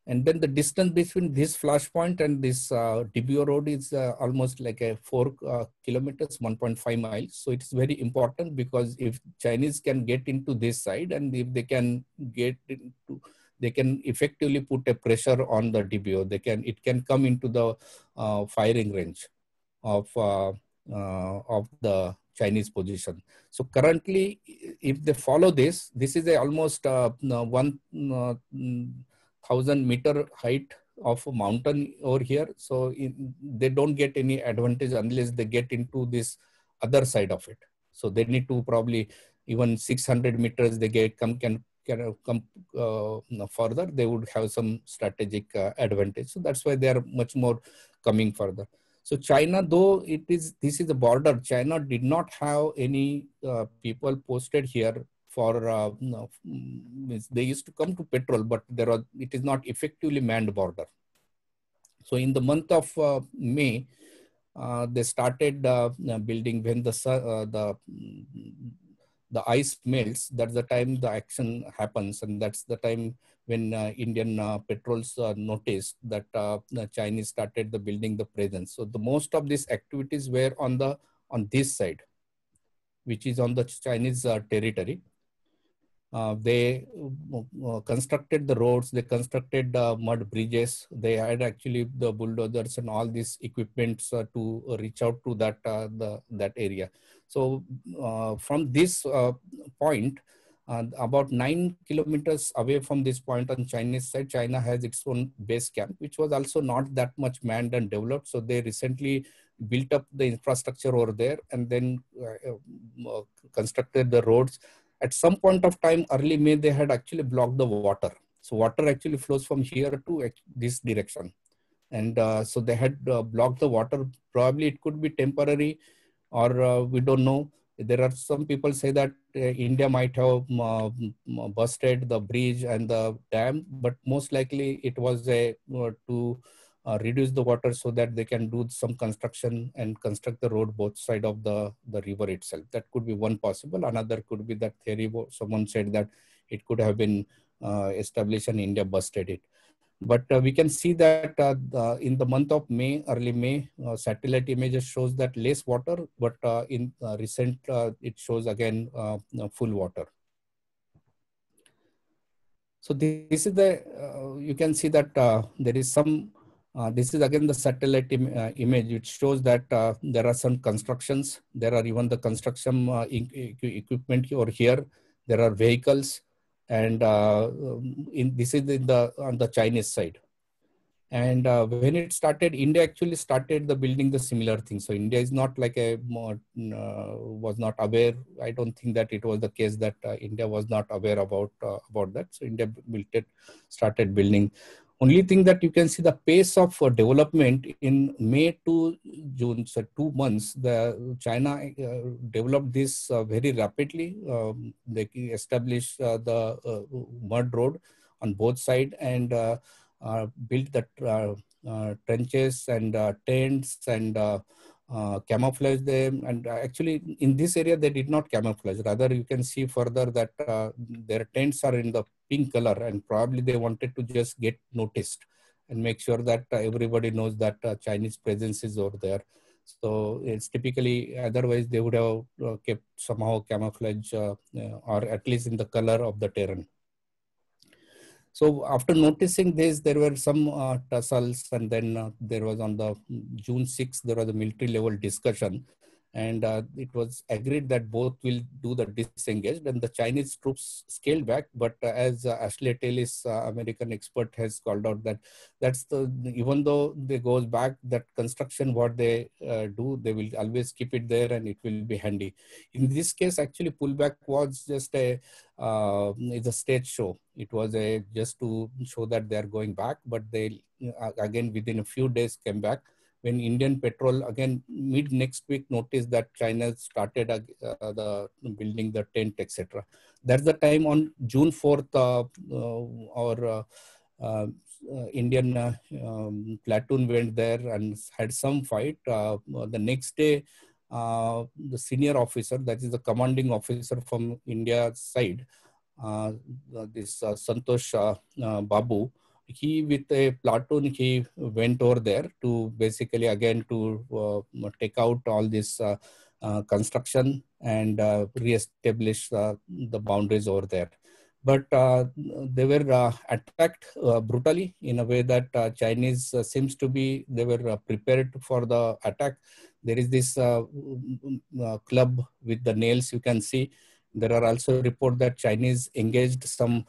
And then the distance between this flashpoint and this DBO road is almost like a 4 kilometers, 1.5 miles. So it's very important, because if Chinese can get into this side, and if they can get into, they can effectively put a pressure on the DBO. It can come into the firing range of the Chinese position. So currently, if they follow this is a almost 1,000-meter height of a mountain over here. So they don't get any advantage unless they get into this other side of it. So they need to probably even 600 meters they can come further. They would have some strategic advantage. So that's why they are much more coming further. So China, though this is a border, China did not have any people posted here for, they used to come to patrol, but it is not effectively manned border. So in the month of May, they started building when the ice melts. That's the time the action happens, and that's the time when Indian patrols noticed that the Chinese started building the presence. So the most of these activities were on this side, which is on the Chinese territory. They constructed the roads, they constructed mud bridges. They had actually the bulldozers and all these equipments to reach out to that area. So from this point, about 9 kilometers away from this point on Chinese side, China has its own base camp, which was also not that much manned and developed. So they recently built up the infrastructure over there, and then constructed the roads. At some point of time, early May, they had actually blocked the water. So water actually flows from here to this direction. And so they had blocked the water. Probably it could be temporary, or we don't know. There are some people say that India might have busted the bridge and the dam, but most likely it was to reduce the water so that they can do some construction and construct the road both side of the river itself. That could be one possible. Another could be that theory. Someone said that it could have been established and India busted it. But we can see that in the month of May, early May, satellite images shows that less water, but in recent, it shows again full water. So this is you can see that there is some, this is again the satellite image, which shows that there are some constructions. There are even the construction equipment over here. There are vehicles. And this is on the Chinese side. And when it started, India actually started building the similar thing. So India is not like was not aware. I don't think that it was the case that India was not aware about that. So India started building. Only thing that you can see the pace of development in May to June, so 2 months, China developed this very rapidly. They established the mud road on both sides, and built the trenches and tents and camouflage them. And actually in this area they did not camouflage. Rather, you can see further that their tents are in the pink color, and probably they wanted to just get noticed and make sure that everybody knows that Chinese presence is over there. So it's typically, otherwise they would have kept somehow camouflage or at least in the color of the terrain. So after noticing this, there were some tussles, and then there was on the June 6th, there was a military level discussion, and it was agreed that both will do the disengaged, and the Chinese troops scaled back. But as Ashley Tellis, American expert, has called out that even though they goes back, that construction what they do, they will always keep it there and it will be handy. In this case, actually pullback was just it's a stage show. It was just to show that they are going back, but they again within a few days came back. when Indian Petrol again mid next week noticed that China started the building the tent, etc. That's the time on June 4th, our Indian platoon went there and had some fight. The next day, the senior officer, that is the commanding officer from India's side, Santosh Babu, he with a platoon, he went over there to basically again to take out all this construction and re-establish the boundaries over there. But they were attacked brutally in a way that Chinese seems to be, they were prepared for the attack. There is this club with the nails you can see. There are also reports that Chinese engaged some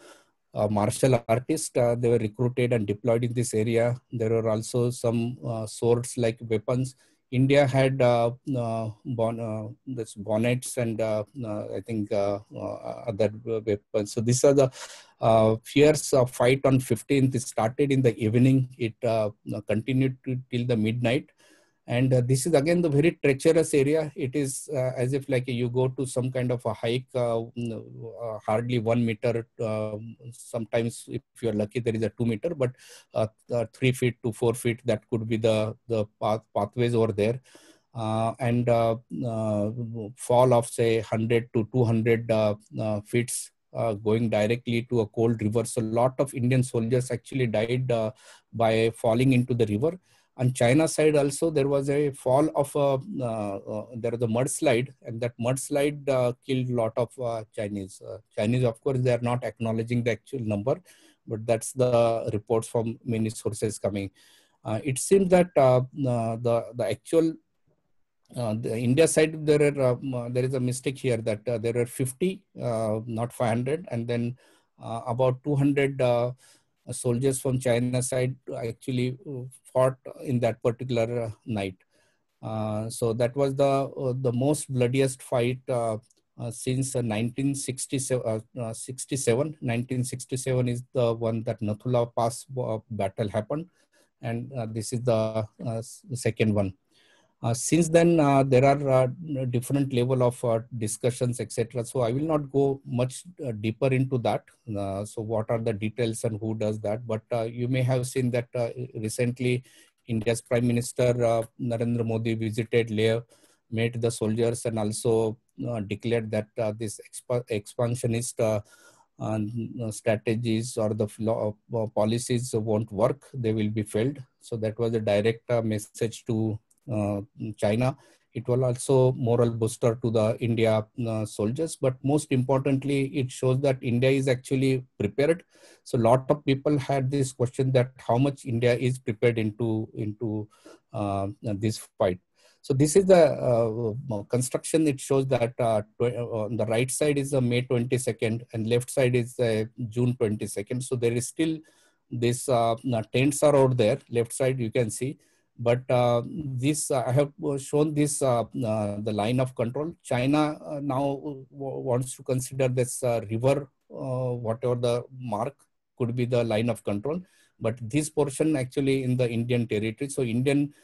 martial artists. They were recruited and deployed in this area. There were also some swords-like weapons. India had this bonnets and I think other weapons. So these are the fierce fight on 15th. It started in the evening. It continued till the midnight. And this is again the very treacherous area. It is as if like you go to some kind of a hike, hardly 1 meter. Sometimes if you're lucky, there is a 2 meter, but 3 feet to 4 feet, that could be the pathways over there. And fall of say 100 to 200 feet going directly to a cold river. So a lot of Indian soldiers actually died by falling into the river. On China side also, there was a fall of there was a mudslide, and that mudslide killed a lot of Chinese. Chinese, of course, they are not acknowledging the actual number, but that's the reports from many sources coming. It seems that the actual the India side, there is a mistake here that there are 50, not 500, and then about 200 soldiers from China side actually fought in that particular night. So that was the most bloodiest fight since 1967. 1967 is the one that Nathula Pass battle happened, and this is the second one. Since then, there are different level of discussions, etc. So I will not go much deeper into that. So what are the details and who does that? But you may have seen that recently India's Prime Minister Narendra Modi visited Leh, met the soldiers, and also declared that this expansionist strategies or the policies won't work, they will be failed. So that was a direct message to China. It will also moral booster to the India soldiers, but most importantly, it shows that India is actually prepared. So a lot of people had this question that how much India is prepared into this fight. So this is the construction. It shows that on the right side is May 22nd and left side is June 22nd. So there is still this tents are out there. Left side you can see. But this I have shown this the line of control. China now wants to consider this river, whatever the mark could be the line of control. But this portion actually in the Indian territory. So Indian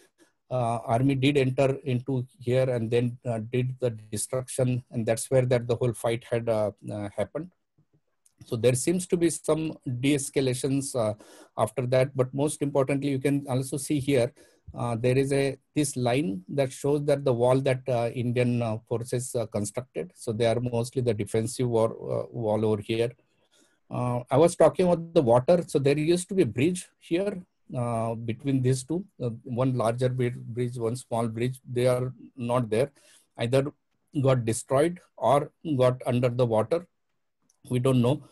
army did enter into here and then did the destruction, and that's where that the whole fight had happened. So there seems to be some de-escalations after that. But most importantly, you can also see here. There is this line that shows that the wall that Indian forces constructed. So they are mostly the defensive wall over here. I was talking about the water. So there used to be a bridge here between these two. One larger bridge, one small bridge. They are not there. Either got destroyed or got under the water. We don't know.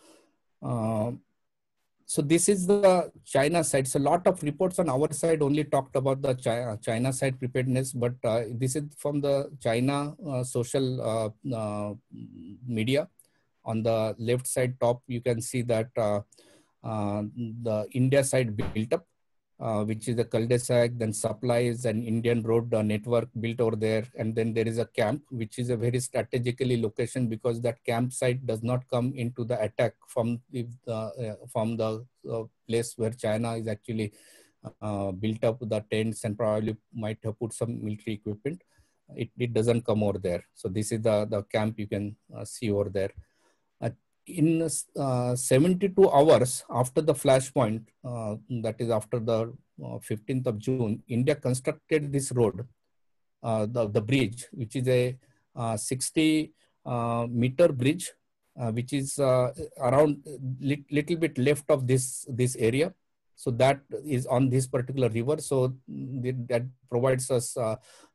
So this is the China side. So a lot of reports on our side only talked about the China side preparedness, but this is from the China social media. On the left side top, you can see that the India side built up, which is the cul-de-sac, then supplies and Indian road network built over there. And then there is a camp, which is a very strategically location because that campsite does not come into the attack from the place where China is actually built up the tents and probably might have put some military equipment. It doesn't come over there. So this is the camp you can see over there. In 72 hours after the flashpoint, that is after the 15th of June, India constructed this road, the bridge, which is a 60 meter bridge, which is around little bit left of this area. So that is on this particular river. So that provides us,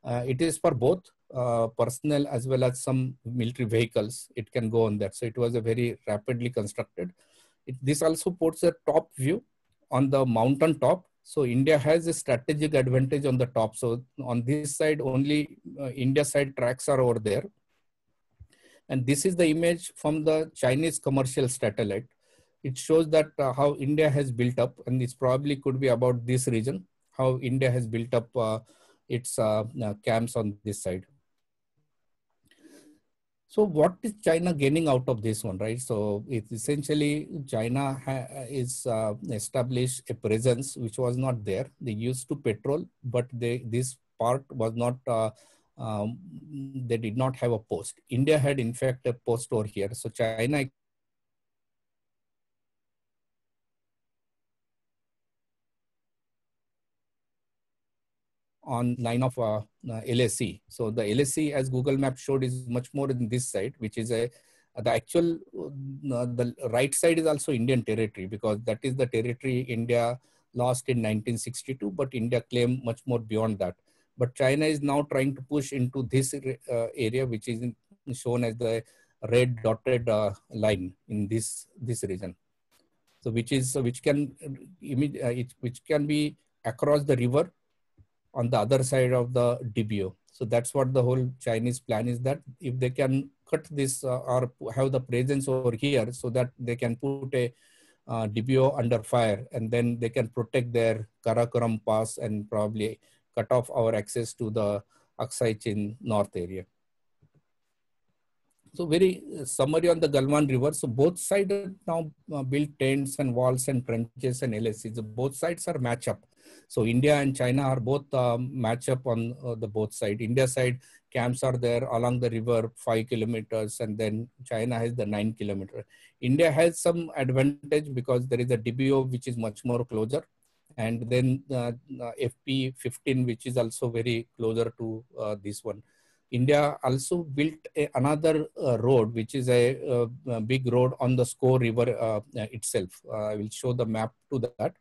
it is for both personnel as well as some military vehicles. It can go on that. So it was a very rapidly constructed. This also puts a top view on the mountain top. So India has a strategic advantage on the top. So on this side, only India side tracks are over there. And this is the image from the Chinese commercial satellite. It shows that how India has built up, and this probably could be about this region, how India has built up its camps on this side. So what is China gaining out of this one, right? So it's essentially China is established a presence which was not there. They used to patrol, but this part was not, they did not have a post. India had in fact a post over here. So China on line of LAC. So the LAC, as Google Maps showed, is much more in this side, which is the actual, the right side is also Indian territory, because that is the territory India lost in 1962, but India claimed much more beyond that. But China is now trying to push into this area, which is shown as the red dotted line in this region. So which can be across the river on the other side of the DBO. So that's what the whole Chinese plan is, that if they can cut this or have the presence over here, so that they can put a DBO under fire, and then they can protect their Karakoram Pass and probably cut off our access to the Aksai Chin North area. So very summary on the Galwan River. So both sides now built tents and walls and trenches and LSCs. So both sides are match up. So India and China are both match up on the both side. India side camps are there along the river 5 kilometers, and then China has the 9 kilometer. India has some advantage because there is a DBO which is much more closer, and then FP15 which is also very closer to this one. India also built another road, which is a big road on the Sko River itself. I will show the map to that.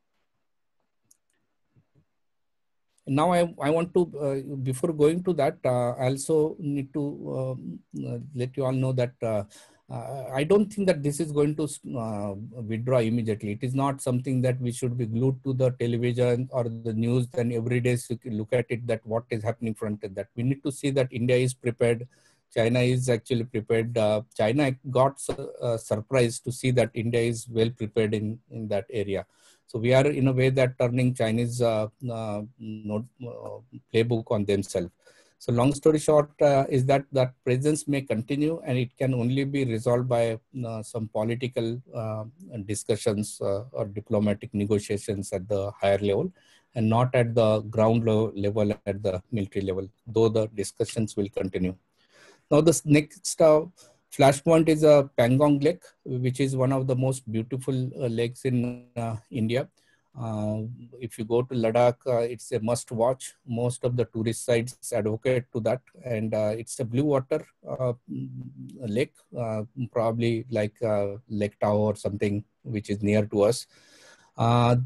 Now I want to, before going to that, I also need to let you all know that I don't think that this is going to withdraw immediately. It is not something that we should be glued to the television or the news and every day look at it, that what is happening front of that. We need to see that India is prepared. China is actually prepared. China got surprised to see that India is well prepared in that area. So we are in a way that turning Chinese playbook on themselves. So long story short is that presence may continue, and it can only be resolved by some political discussions or diplomatic negotiations at the higher level, and not at the ground level at the military level, though the discussions will continue. Now the next flashpoint is a Pangong Lake, which is one of the most beautiful lakes in India. If you go to Ladakh, it's a must watch. Most of the tourist sites advocate to that, and it's a blue water lake, probably like Lake Tahoe or something, which is near to us.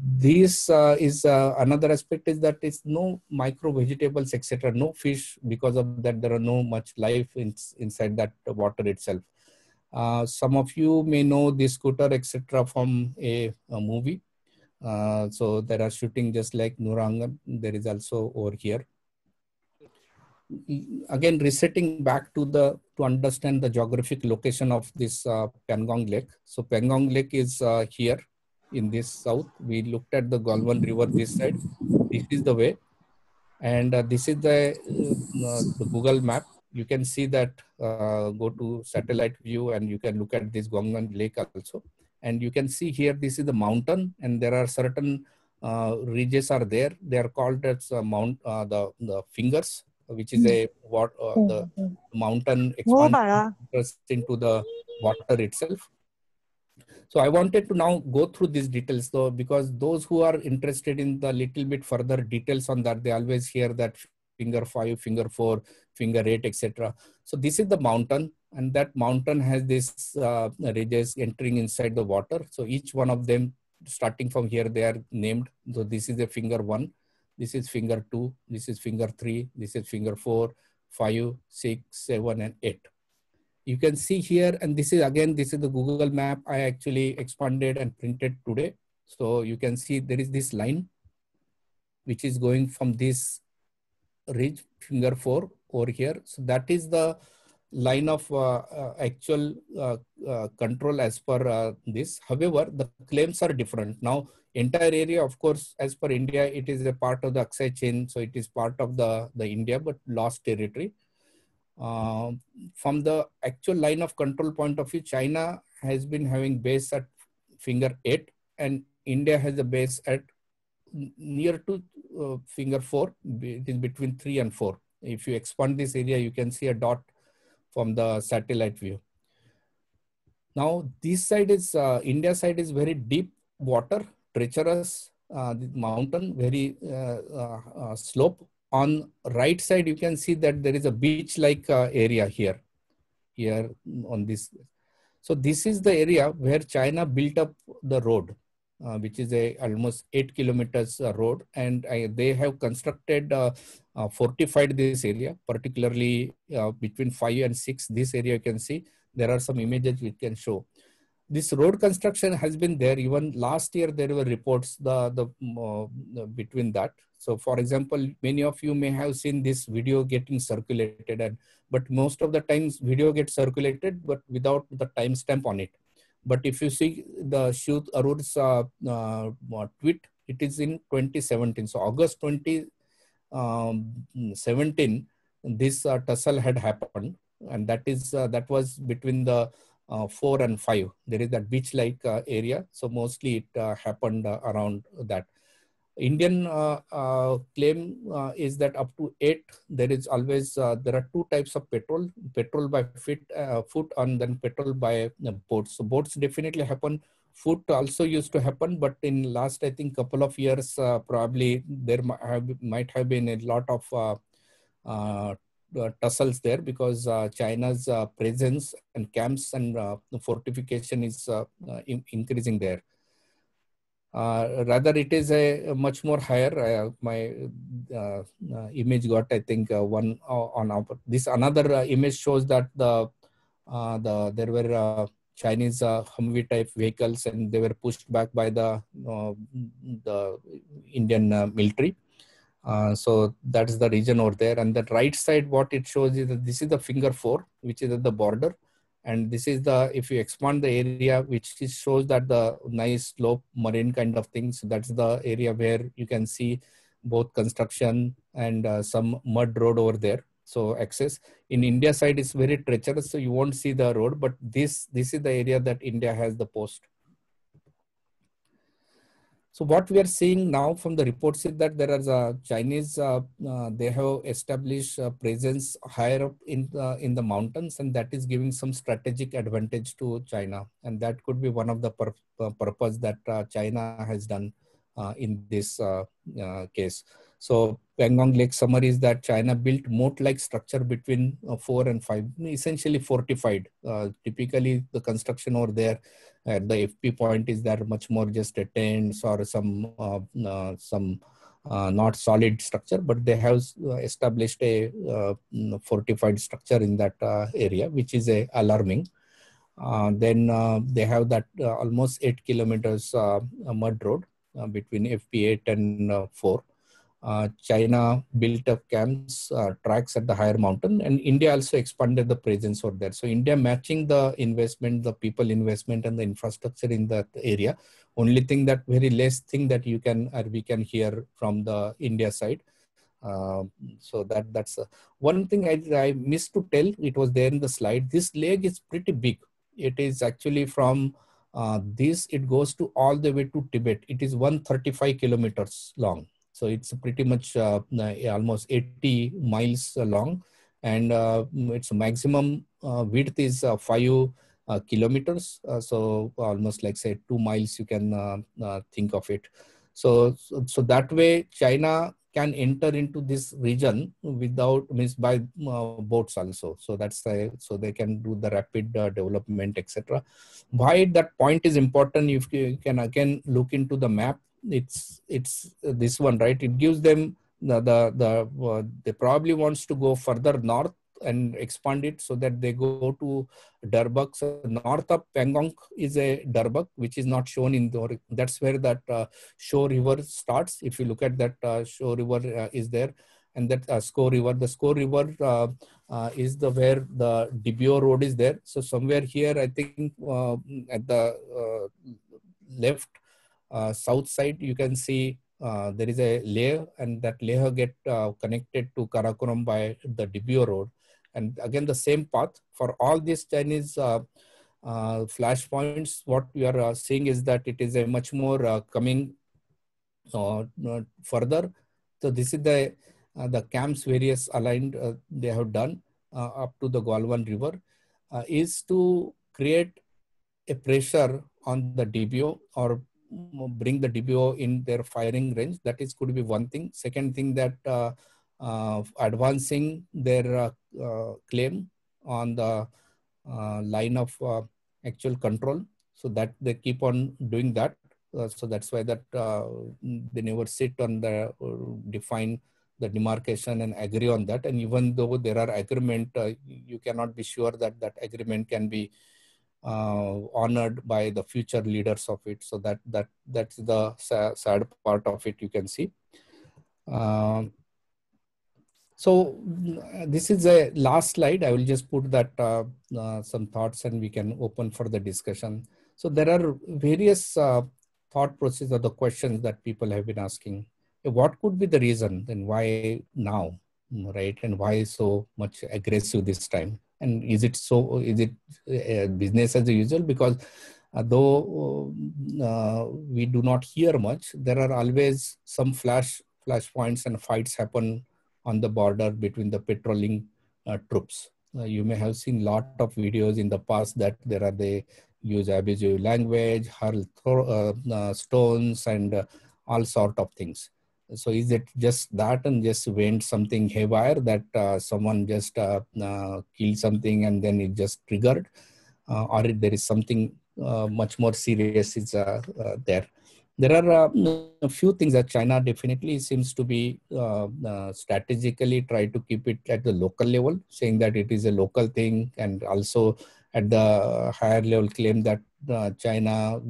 This is another aspect, is that it's no micro vegetables, etc., no fish. Because of that, there are no much life inside that water itself. Some of you may know this scooter, etc., from a movie. So there are shooting just like Nurangan. There is also over here. Again, resetting back to understand the geographic location of this Pangong Lake. So Pangong Lake is here in this south. We looked at the Galwan River this side. This is the way, and this is the Google map. You can see that, go to satellite view, and you can look at this Galwan Lake also. And you can see here, this is the mountain, and there are certain ridges are there. They are called as the fingers, which is a the mountain expansion into the water itself. So I wanted to now go through these details though, because those who are interested in the little bit further details on that, they always hear that finger 5, finger 4, finger 8, etc. So this is the mountain, and that mountain has this ridges entering inside the water. So each one of them, starting from here, they are named. So this is a finger 1, this is finger 2, this is finger 3, this is finger 4, 5, 6, 7, and 8. You can see here, and this is again, this is the Google map I actually expanded and printed today. So you can see there is this line which is going from this ridge, finger 4 over here. So that is the line of actual control as per this. However, the claims are different. Now, entire area, of course, as per India, it is a part of the Aksai chain. So it is part of the India, but lost territory. From the actual line of control point of view, China has been having base at finger 8, and India has a base at near to finger 4. It is between 3 and 4. If you expand this area, you can see a dot from the satellite view. Now, this side is, India side is very deep water, treacherous the mountain, very slope. On right side, you can see that there is a beach-like area here on this. So this is the area where China built up the road, which is a almost 8 kilometers road, and they have constructed, fortified this area, particularly between 5 and 6. This area you can see, there are some images we can show. This road construction has been there. Even last year, there were reports between that. So for example, many of you may have seen this video getting circulated, but most of the times video gets circulated, but without the timestamp on it. But if you see the Shuth Arur's tweet, it is in 2017. So August 2017, this tussle had happened, and that was between the 4 and 5. There is that beach-like area. So mostly it happened around that. Indian claim is that up to 8, there is always, there are 2 types of petrol by foot, and then petrol by boats. So boats definitely happen. Foot also used to happen, but in last, I think, couple of years, probably there might have been a lot of tussles there, because China's presence and camps and fortification is increasing there. Rather, it is a much more higher. My image got, I think, one on our, this another image shows that there were Chinese Humvee type vehicles, and they were pushed back by the Indian military. So that is the region over there. And the right side, what it shows is that this is the finger 4, which is at the border. And this is the, if you expand the area, which shows that the nice slope marine kind of things. So that's the area where you can see both construction and some mud road over there. So access in India side is very treacherous, so you won't see the road, but this is the area that India has the post. So what we are seeing now from the reports is that there is a Chinese, they have established a presence higher up in the mountains, and that is giving some strategic advantage to China. And that could be one of the purpose that China has done in this case. So Pangong Lake summary is that China built moat-like structure between 4 and 5, essentially fortified. Typically the construction over there at the FP point is that much more just a tents or some not solid structure, but they have established a fortified structure in that area, which is alarming. Then they have that almost 8 kilometers mud road between FP8 and 4. China built up camps, tracks at the higher mountain, and India also expanded the presence over there. So India matching the investment, the people investment and the infrastructure in that area. Only thing that very less thing that you can, or we can hear from the India side. So that's one thing I missed to tell. It was there in the slide. This lake is pretty big. It is actually from it goes to all the way to Tibet. It is 135 kilometers long. So it's pretty much almost 80 miles long, and its maximum width is 5 kilometers. So almost like say 2 miles, you can think of it. So that way, China can enter into this region without means by boats also. So that's so they can do the rapid development, etc. Why that point is important? If you can again look into the map, it's this one, right? It gives them they probably wants to go further north and expand it so that they go to Darbuk. So north of Pangong is a Darbuk, which is not shown in the, that's where that Shore River starts. If you look at that Shore River is there, and that Score River, the Score River is the where the Dibio Road is there. So somewhere here, I think at the left south side, you can see there is a Leh, and that Leh get connected to Karakoram by the Dibio Road. And again, the same path for all these Chinese flash points. What we are seeing is that it is a much more coming further. So this is the camps various aligned they have done up to the Galwan River is to create a pressure on the DBO or bring the DBO in their firing range. That is could be one thing. Second thing, that advancing their claim on the line of actual control, so that they keep on doing that. So that's why that they never sit on the define the demarcation and agree on that. And even though there are agreement, you cannot be sure that that agreement can be honored by the future leaders of it. So that's the sad part of it, you can see. So this is a last slide. I will just put that some thoughts and we can open for the discussion. So there are various thought process or the questions that people have been asking. What could be the reason and why now, right? And why so much aggressive this time? And is it business as usual? Because though we do not hear much, there are always some flash points and fights happen on the border between the patrolling troops. You may have seen lot of videos in the past that they use abusive language, hurl stones, and all sort of things. So is it just that and just went something haywire that someone just killed something and then it just triggered, or there is something much more serious is there? There are a few things that China definitely seems to be strategically try to keep it at the local level, saying that it is a local thing, and also at the higher level claim that China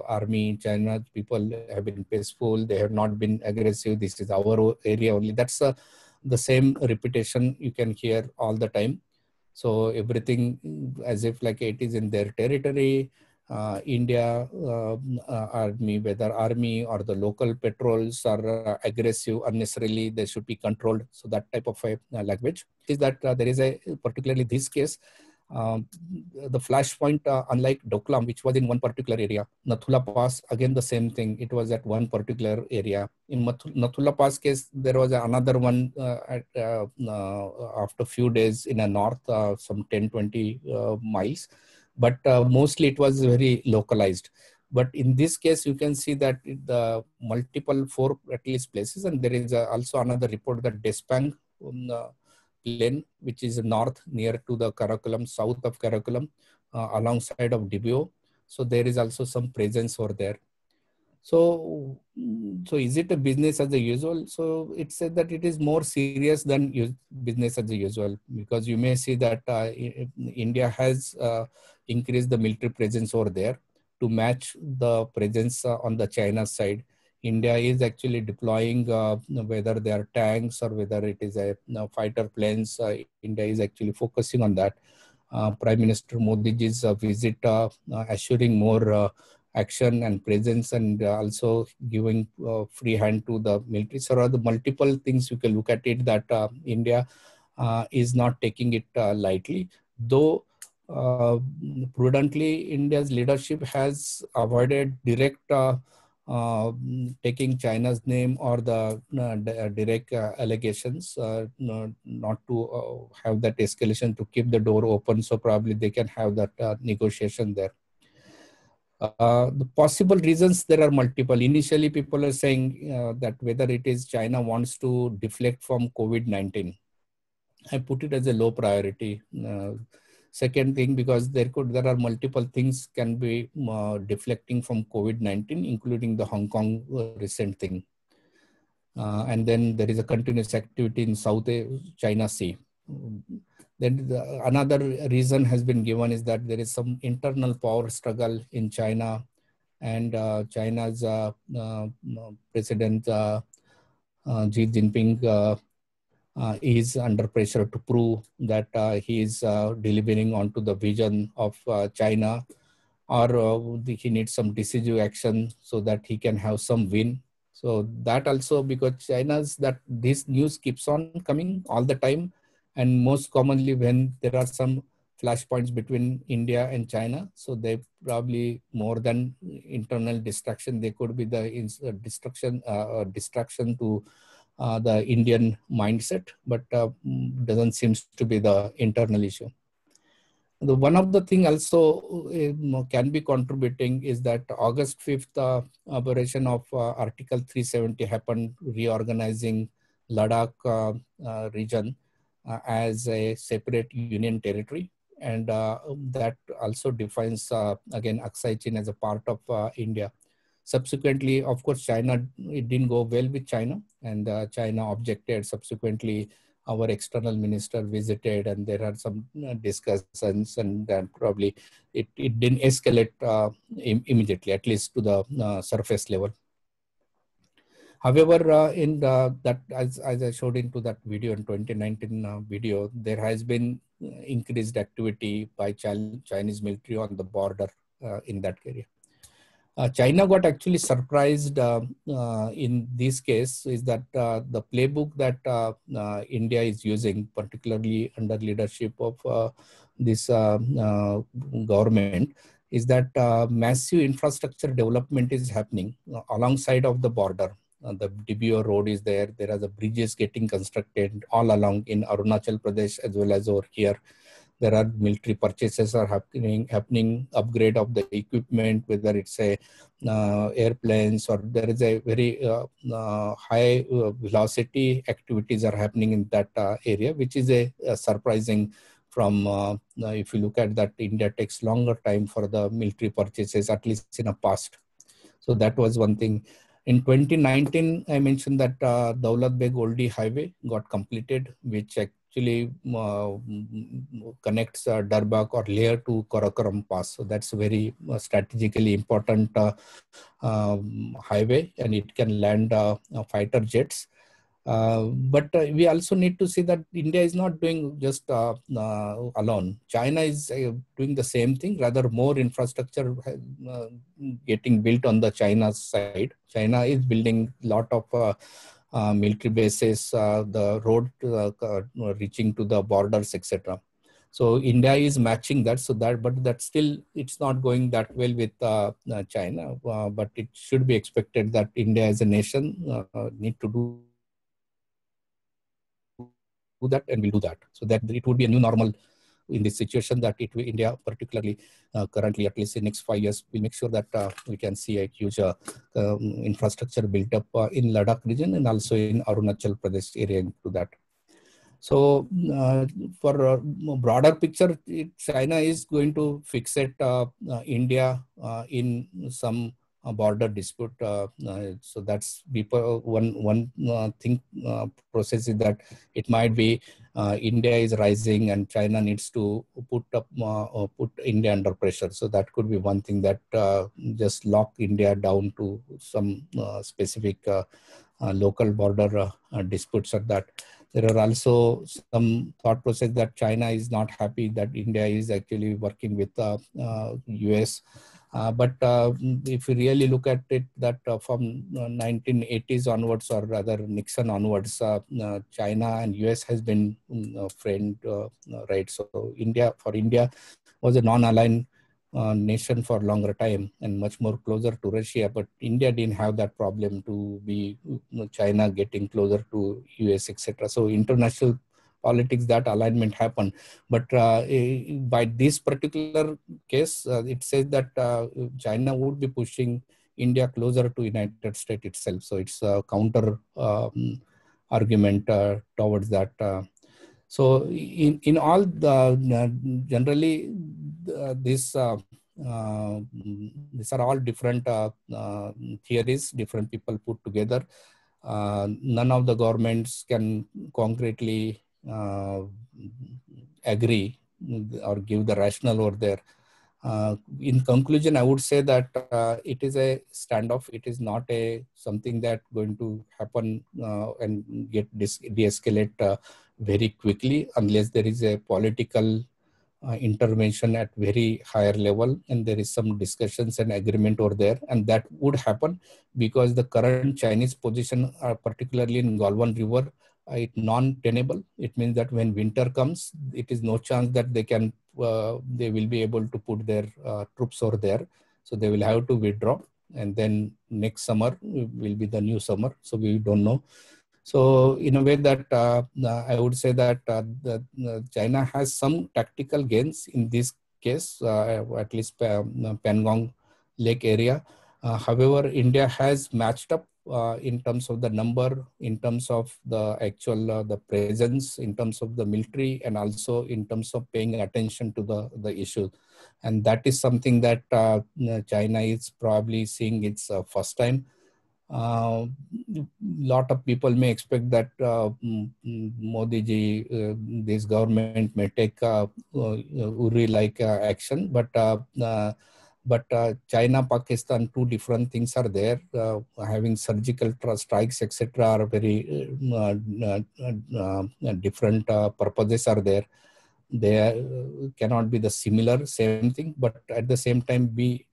army, China people have been peaceful, they have not been aggressive, this is our area only. That's the same repetition you can hear all the time. So everything as if like it is in their territory. India army, whether army or the local patrols are aggressive unnecessarily, they should be controlled. So that type of language is that there is a particularly this case. The flashpoint, unlike Doklam, which was in one particular area, Nathula Pass, again the same thing. It was at one particular area. In Nathula Pass case, there was another one after a few days in the north, some 10-20 miles. But mostly it was very localized. But in this case, you can see that the multiple 4 at least places, and there is also another report that Despang plain, which is north near to the Karakoram, south of Karakoram, alongside of Dibio. So there is also some presence over there. So is it a business as usual? So it said that it is more serious than business as usual, because you may see that India has increased the military presence over there to match the presence on the China side. India is actually deploying, whether they are tanks or whether it is a fighter planes. India is actually focusing on that. Prime Minister Modi's visit assuring more action and presence, and also giving free hand to the military. So are the multiple things you can look at it that India is not taking it lightly. Though prudently, India's leadership has avoided direct taking China's name or the direct allegations, not to have that escalation, to keep the door open. So probably they can have that negotiation there. The possible reasons, there are multiple. Initially, people are saying that whether it is China wants to deflect from COVID-19. I put it as a low priority. Second thing, because there are multiple things can be deflecting from COVID-19, including the Hong Kong recent thing. And then there is a continuous activity in South China Sea. Then another reason has been given is that there is some internal power struggle in China, and China's President Xi Jinping is under pressure to prove that he is delivering onto the vision of China, or he needs some decisive action so that he can have some win. So that also, because China's that this news keeps on coming all the time, and most commonly when there are some flashpoints between India and China, so they probably more than internal distraction, they could be the distraction to the Indian mindset, but doesn't seem to be the internal issue. One of the thing also can be contributing is that August 5th operation of Article 370 happened, reorganizing Ladakh region as a separate union territory. And that also defines, again, Aksai Chin as a part of India. Subsequently, of course, China, it didn't go well with China, and China objected. Subsequently, our external minister visited, and there are some discussions, and probably it didn't escalate immediately, at least to the surface level. However, in that, as I showed into that video in 2019 video, there has been increased activity by Chinese military on the border in that area. China got actually surprised in this case is that the playbook that India is using, particularly under leadership of this government, is that massive infrastructure development is happening alongside of the border. The DBO road is there. There are the bridges getting constructed all along in Arunachal Pradesh as well as over here. There are military purchases are happening, upgrade of the equipment, whether it's a airplanes, or there is a very high velocity activities are happening in that area, which is a surprising from, if you look at that, India takes longer time for the military purchases, at least in the past. So that was one thing. In 2019, I mentioned that Daulat Beg Oldi Highway got completed, which actually connects Darbak or Leh to Karakoram Pass. So that's a very strategically important highway, and it can land fighter jets. But we also need to see that India is not doing just alone. China is doing the same thing, rather more infrastructure getting built on the China's side. China is building a lot of military bases, the road reaching to the borders, etc. So India is matching that, so that, but that still it's not going that well with China. But it should be expected that India as a nation need to do that, and will do that, so that it would be a new normal in this situation, that it will, India particularly currently, at least in the next 5 years, will make sure that we can see a huge infrastructure built up in Ladakh region and also in Arunachal Pradesh area into that. So for a broader picture, China is going to fixate India in some border dispute. So that's one thing process is that it might be India is rising and China needs to put India under pressure. So that could be one thing that just lock India down to some specific local border disputes, or that. There are also some thought process that China is not happy that India is actually working with US But if you really look at it, that from 1980s onwards, or rather Nixon onwards, China and US has been friend, right? So for India was a non-aligned nation for a longer time and much more closer to Russia, but India didn't have that problem to be China getting closer to US, etc. So international politics, that alignment happened. But by this particular case, it says that China would be pushing India closer to United States itself. So it's a counter argument towards that. So in all the generally these are all different theories, different people put together. None of the governments can concretely agree or give the rationale over there. In conclusion, I would say that it is a standoff. It is not something that going to happen and get de-escalate very quickly unless there is a political intervention at very higher level and there is some discussions and agreement over there, and that would happen because the current Chinese position, particularly in Galwan River, it non-tenable. It means that when winter comes, it is no chance that they will be able to put their troops over there. So they will have to withdraw, and then next summer will be the new summer. So we don't know. So in a way that I would say that China has some tactical gains in this case, at least Pangong Lake area. However, India has matched up in terms of the number, in terms of the actual the presence, in terms of the military, and also in terms of paying attention to the issue. And that is something that China is probably seeing its first time. Lot of people may expect that Modi ji, this government may take Uri-like action, but China, Pakistan, two different things are there. Having surgical strikes, etc., are very different purposes are there. They cannot be the same thing, but at the same time, we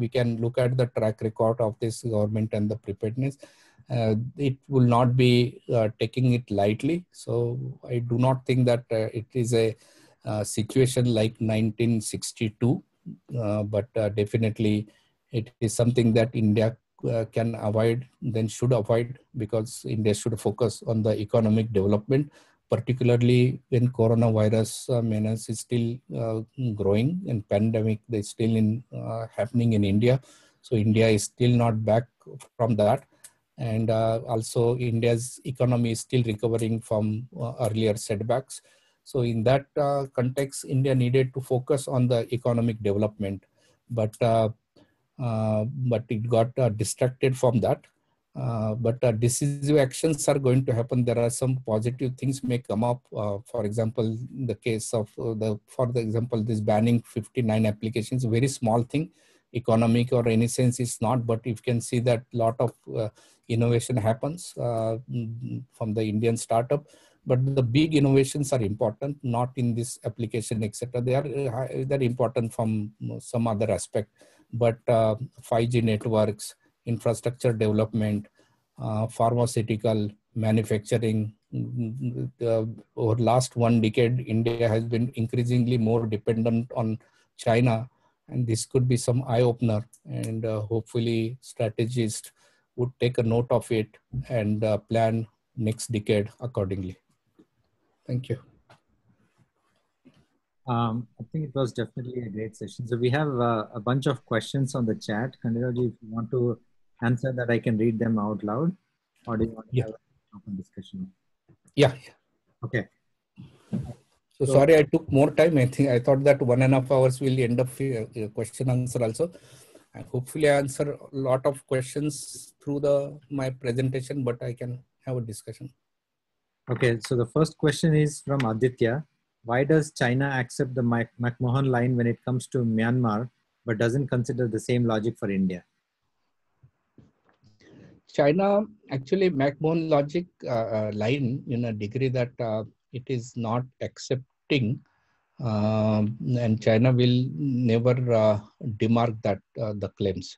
can look at the track record of this government and the preparedness. It will not be taking it lightly. So I do not think that it is a situation like 1962, but definitely it is something that India can avoid, then should avoid, because India should focus on the economic development, particularly when coronavirus menace is still growing and pandemic is still happening in India. So India is still not back from that. And also India's economy is still recovering from earlier setbacks. So in that context, India needed to focus on the economic development, but it got distracted from that. But decisive actions are going to happen. There are some positive things may come up. For example, in the case of this banning 59 applications, very small thing, economic or any sense is not, but you can see that a lot of innovation happens from the Indian startup. But the big innovations are important, not in this application, etc. They're important from some other aspect. But 5G networks, infrastructure development, pharmaceutical, manufacturing. Over last 1 decade, India has been increasingly more dependent on China, and this could be some eye-opener, and hopefully strategists would take a note of it and plan next decade accordingly. Thank you. I think it was definitely a great session. So we have a bunch of questions on the chat. Khanderao, if you want to answer that, I can read them out loud, or do you want to have an open discussion? Yeah. Okay. So sorry, I took more time. I thought that 1.5 hours will end up question answer also. And hopefully I answer a lot of questions through my presentation, but I can have a discussion. Okay, so the first question is from Aditya. Why does China accept the McMahon line when it comes to Myanmar, but doesn't consider the same logic for India? China actually McMahon logic line in a degree that it is not accepting and China will never demark that the claims.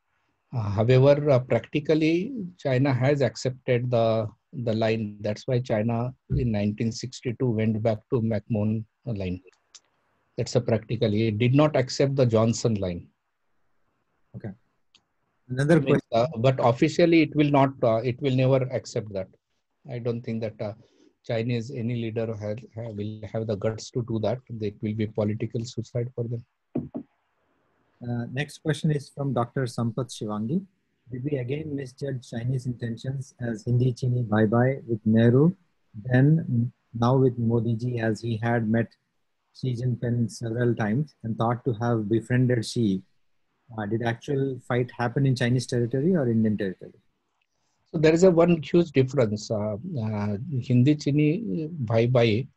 However, practically, China has accepted the line. That's why China in 1962 went back to McMahon line. That's a practically. It did not accept the Johnson line. Okay. Another question. But officially, it will not. It will never accept that. I don't think that Chinese any leader will have the guts to do that. It will be political suicide for them. Next question is from Dr. Sampath Shivangi. Did we again misjudge Chinese intentions as Hindi Chini bye bye with Nehru, then now with Modi ji, as he had met Xi Jinping several times and thought to have befriended Xi? Did actual fight happen in Chinese territory or Indian territory? So there is a one huge difference. Hindi Chini bye bye,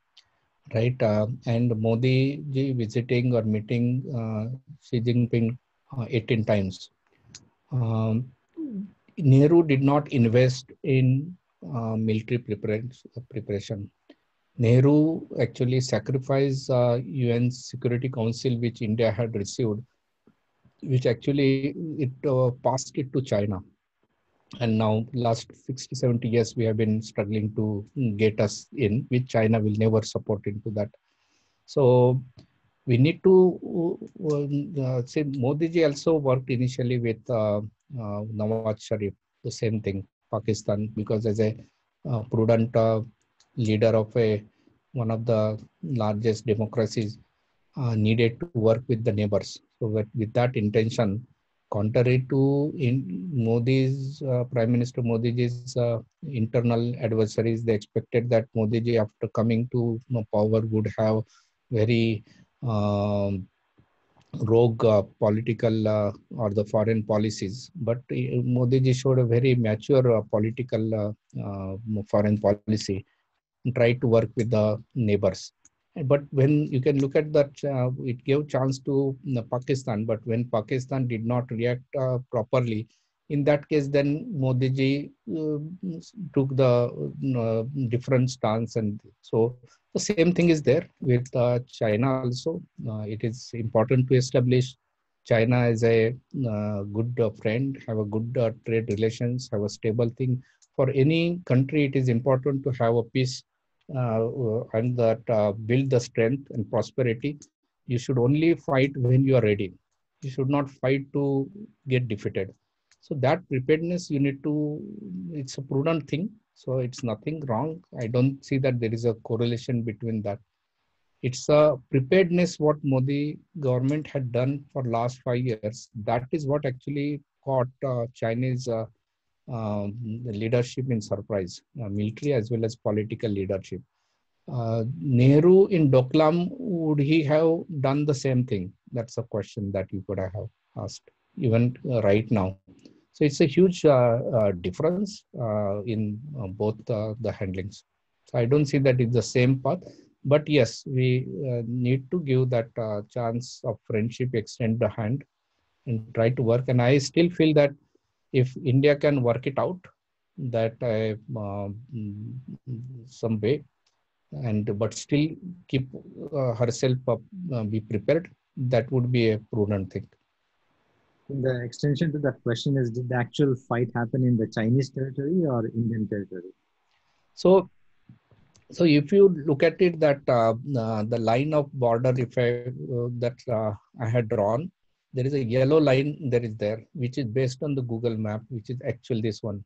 right? And Modi ji visiting or meeting Xi Jinping 18 times. Nehru did not invest in military preparation. Nehru actually sacrificed UN Security Council, which India had received, which actually it passed it to China. And now last 60, 70 years, we have been struggling to get us in, which China will never support into that. So we need to say Modi ji also worked initially with Nawaz Sharif, the same thing, Pakistan, because as a prudent leader of one of the largest democracies, needed to work with the neighbors. So with that intention, contrary to Modi's Prime Minister Modi's internal adversaries, they expected that Modi ji, after coming to power, would have very rogue political or the foreign policies. But Modi ji showed a very mature political foreign policy and tried to work with the neighbors. But when you can look at that, it gave chance to Pakistan. But when Pakistan did not react properly, in that case, then Modi ji took the different stance. And so the same thing is there with China also. It is important to establish China as a good friend, have a good trade relations, have a stable thing. For any country, it is important to have a peace and that build the strength and prosperity. You should only fight when you are ready. You should not fight to get defeated. So that preparedness you need to, it's a prudent thing. So it's nothing wrong. I don't see that there is a correlation between that. It's a preparedness what Modi government had done for last 5 years. That is what actually caught Chinese leadership in surprise, military as well as political leadership. Nehru in Doklam, would he have done the same thing? That's a question that you could have asked, even right now. So it's a huge difference in both the handlings. So I don't see that it's the same path. But yes, we need to give that chance of friendship, extend the hand and try to work. And I still feel that if India can work it out, that some way, but still keep herself up, be prepared, that would be a prudent thing. The extension to that question is, did the actual fight happen in the Chinese territory or Indian territory? So if you look at it, that the line of border, if I had drawn, there is a yellow line there, which is based on the Google map, which is actually this one,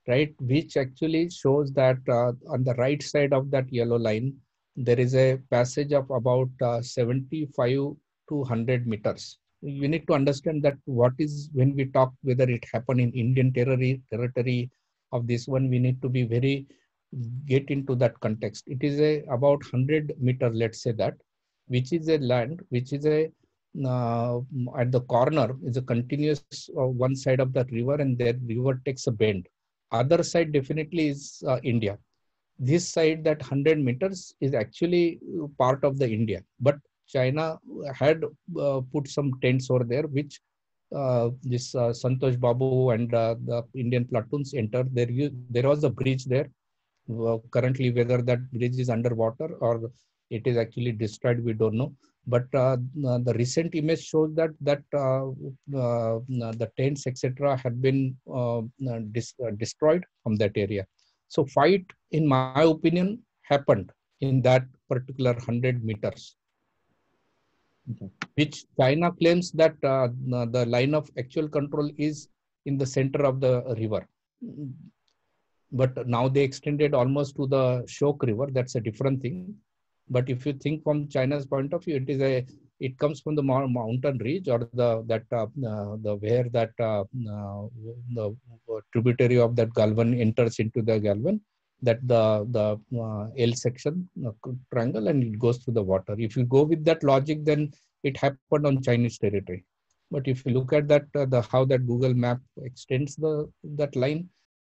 right? Which actually shows that on the right side of that yellow line, there is a passage of about 75 to 100 meters. You need to understand that what is, when we talk whether it happened in Indian territory of this one, we need to be very get into that context. It is about 100 meter, let's say that, which is a land, which is a at the corner is a continuous one side of that river, and that river takes a bend. Other side definitely is India. This side, that 100 meters is actually part of the India, but China had put some tents over there, which this Santosh Babu and the Indian platoons entered. There was a bridge there. Currently, whether that bridge is underwater or it is actually destroyed, we don't know. But the recent image shows that the tents, etc., have been destroyed from that area. So fight, in my opinion, happened in that particular 100 meters, which China claims that the line of actual control is in the center of the river. But now they extended almost to the Shok River. That's a different thing. But if you think from China's point of view, it comes from the mountain ridge, or the where that the tributary of that Galvan enters into the Galvan, that the L section triangle, and it goes through the water. If you go with that logic, then it happened on Chinese territory. But if you look at that, how that Google map extends that line,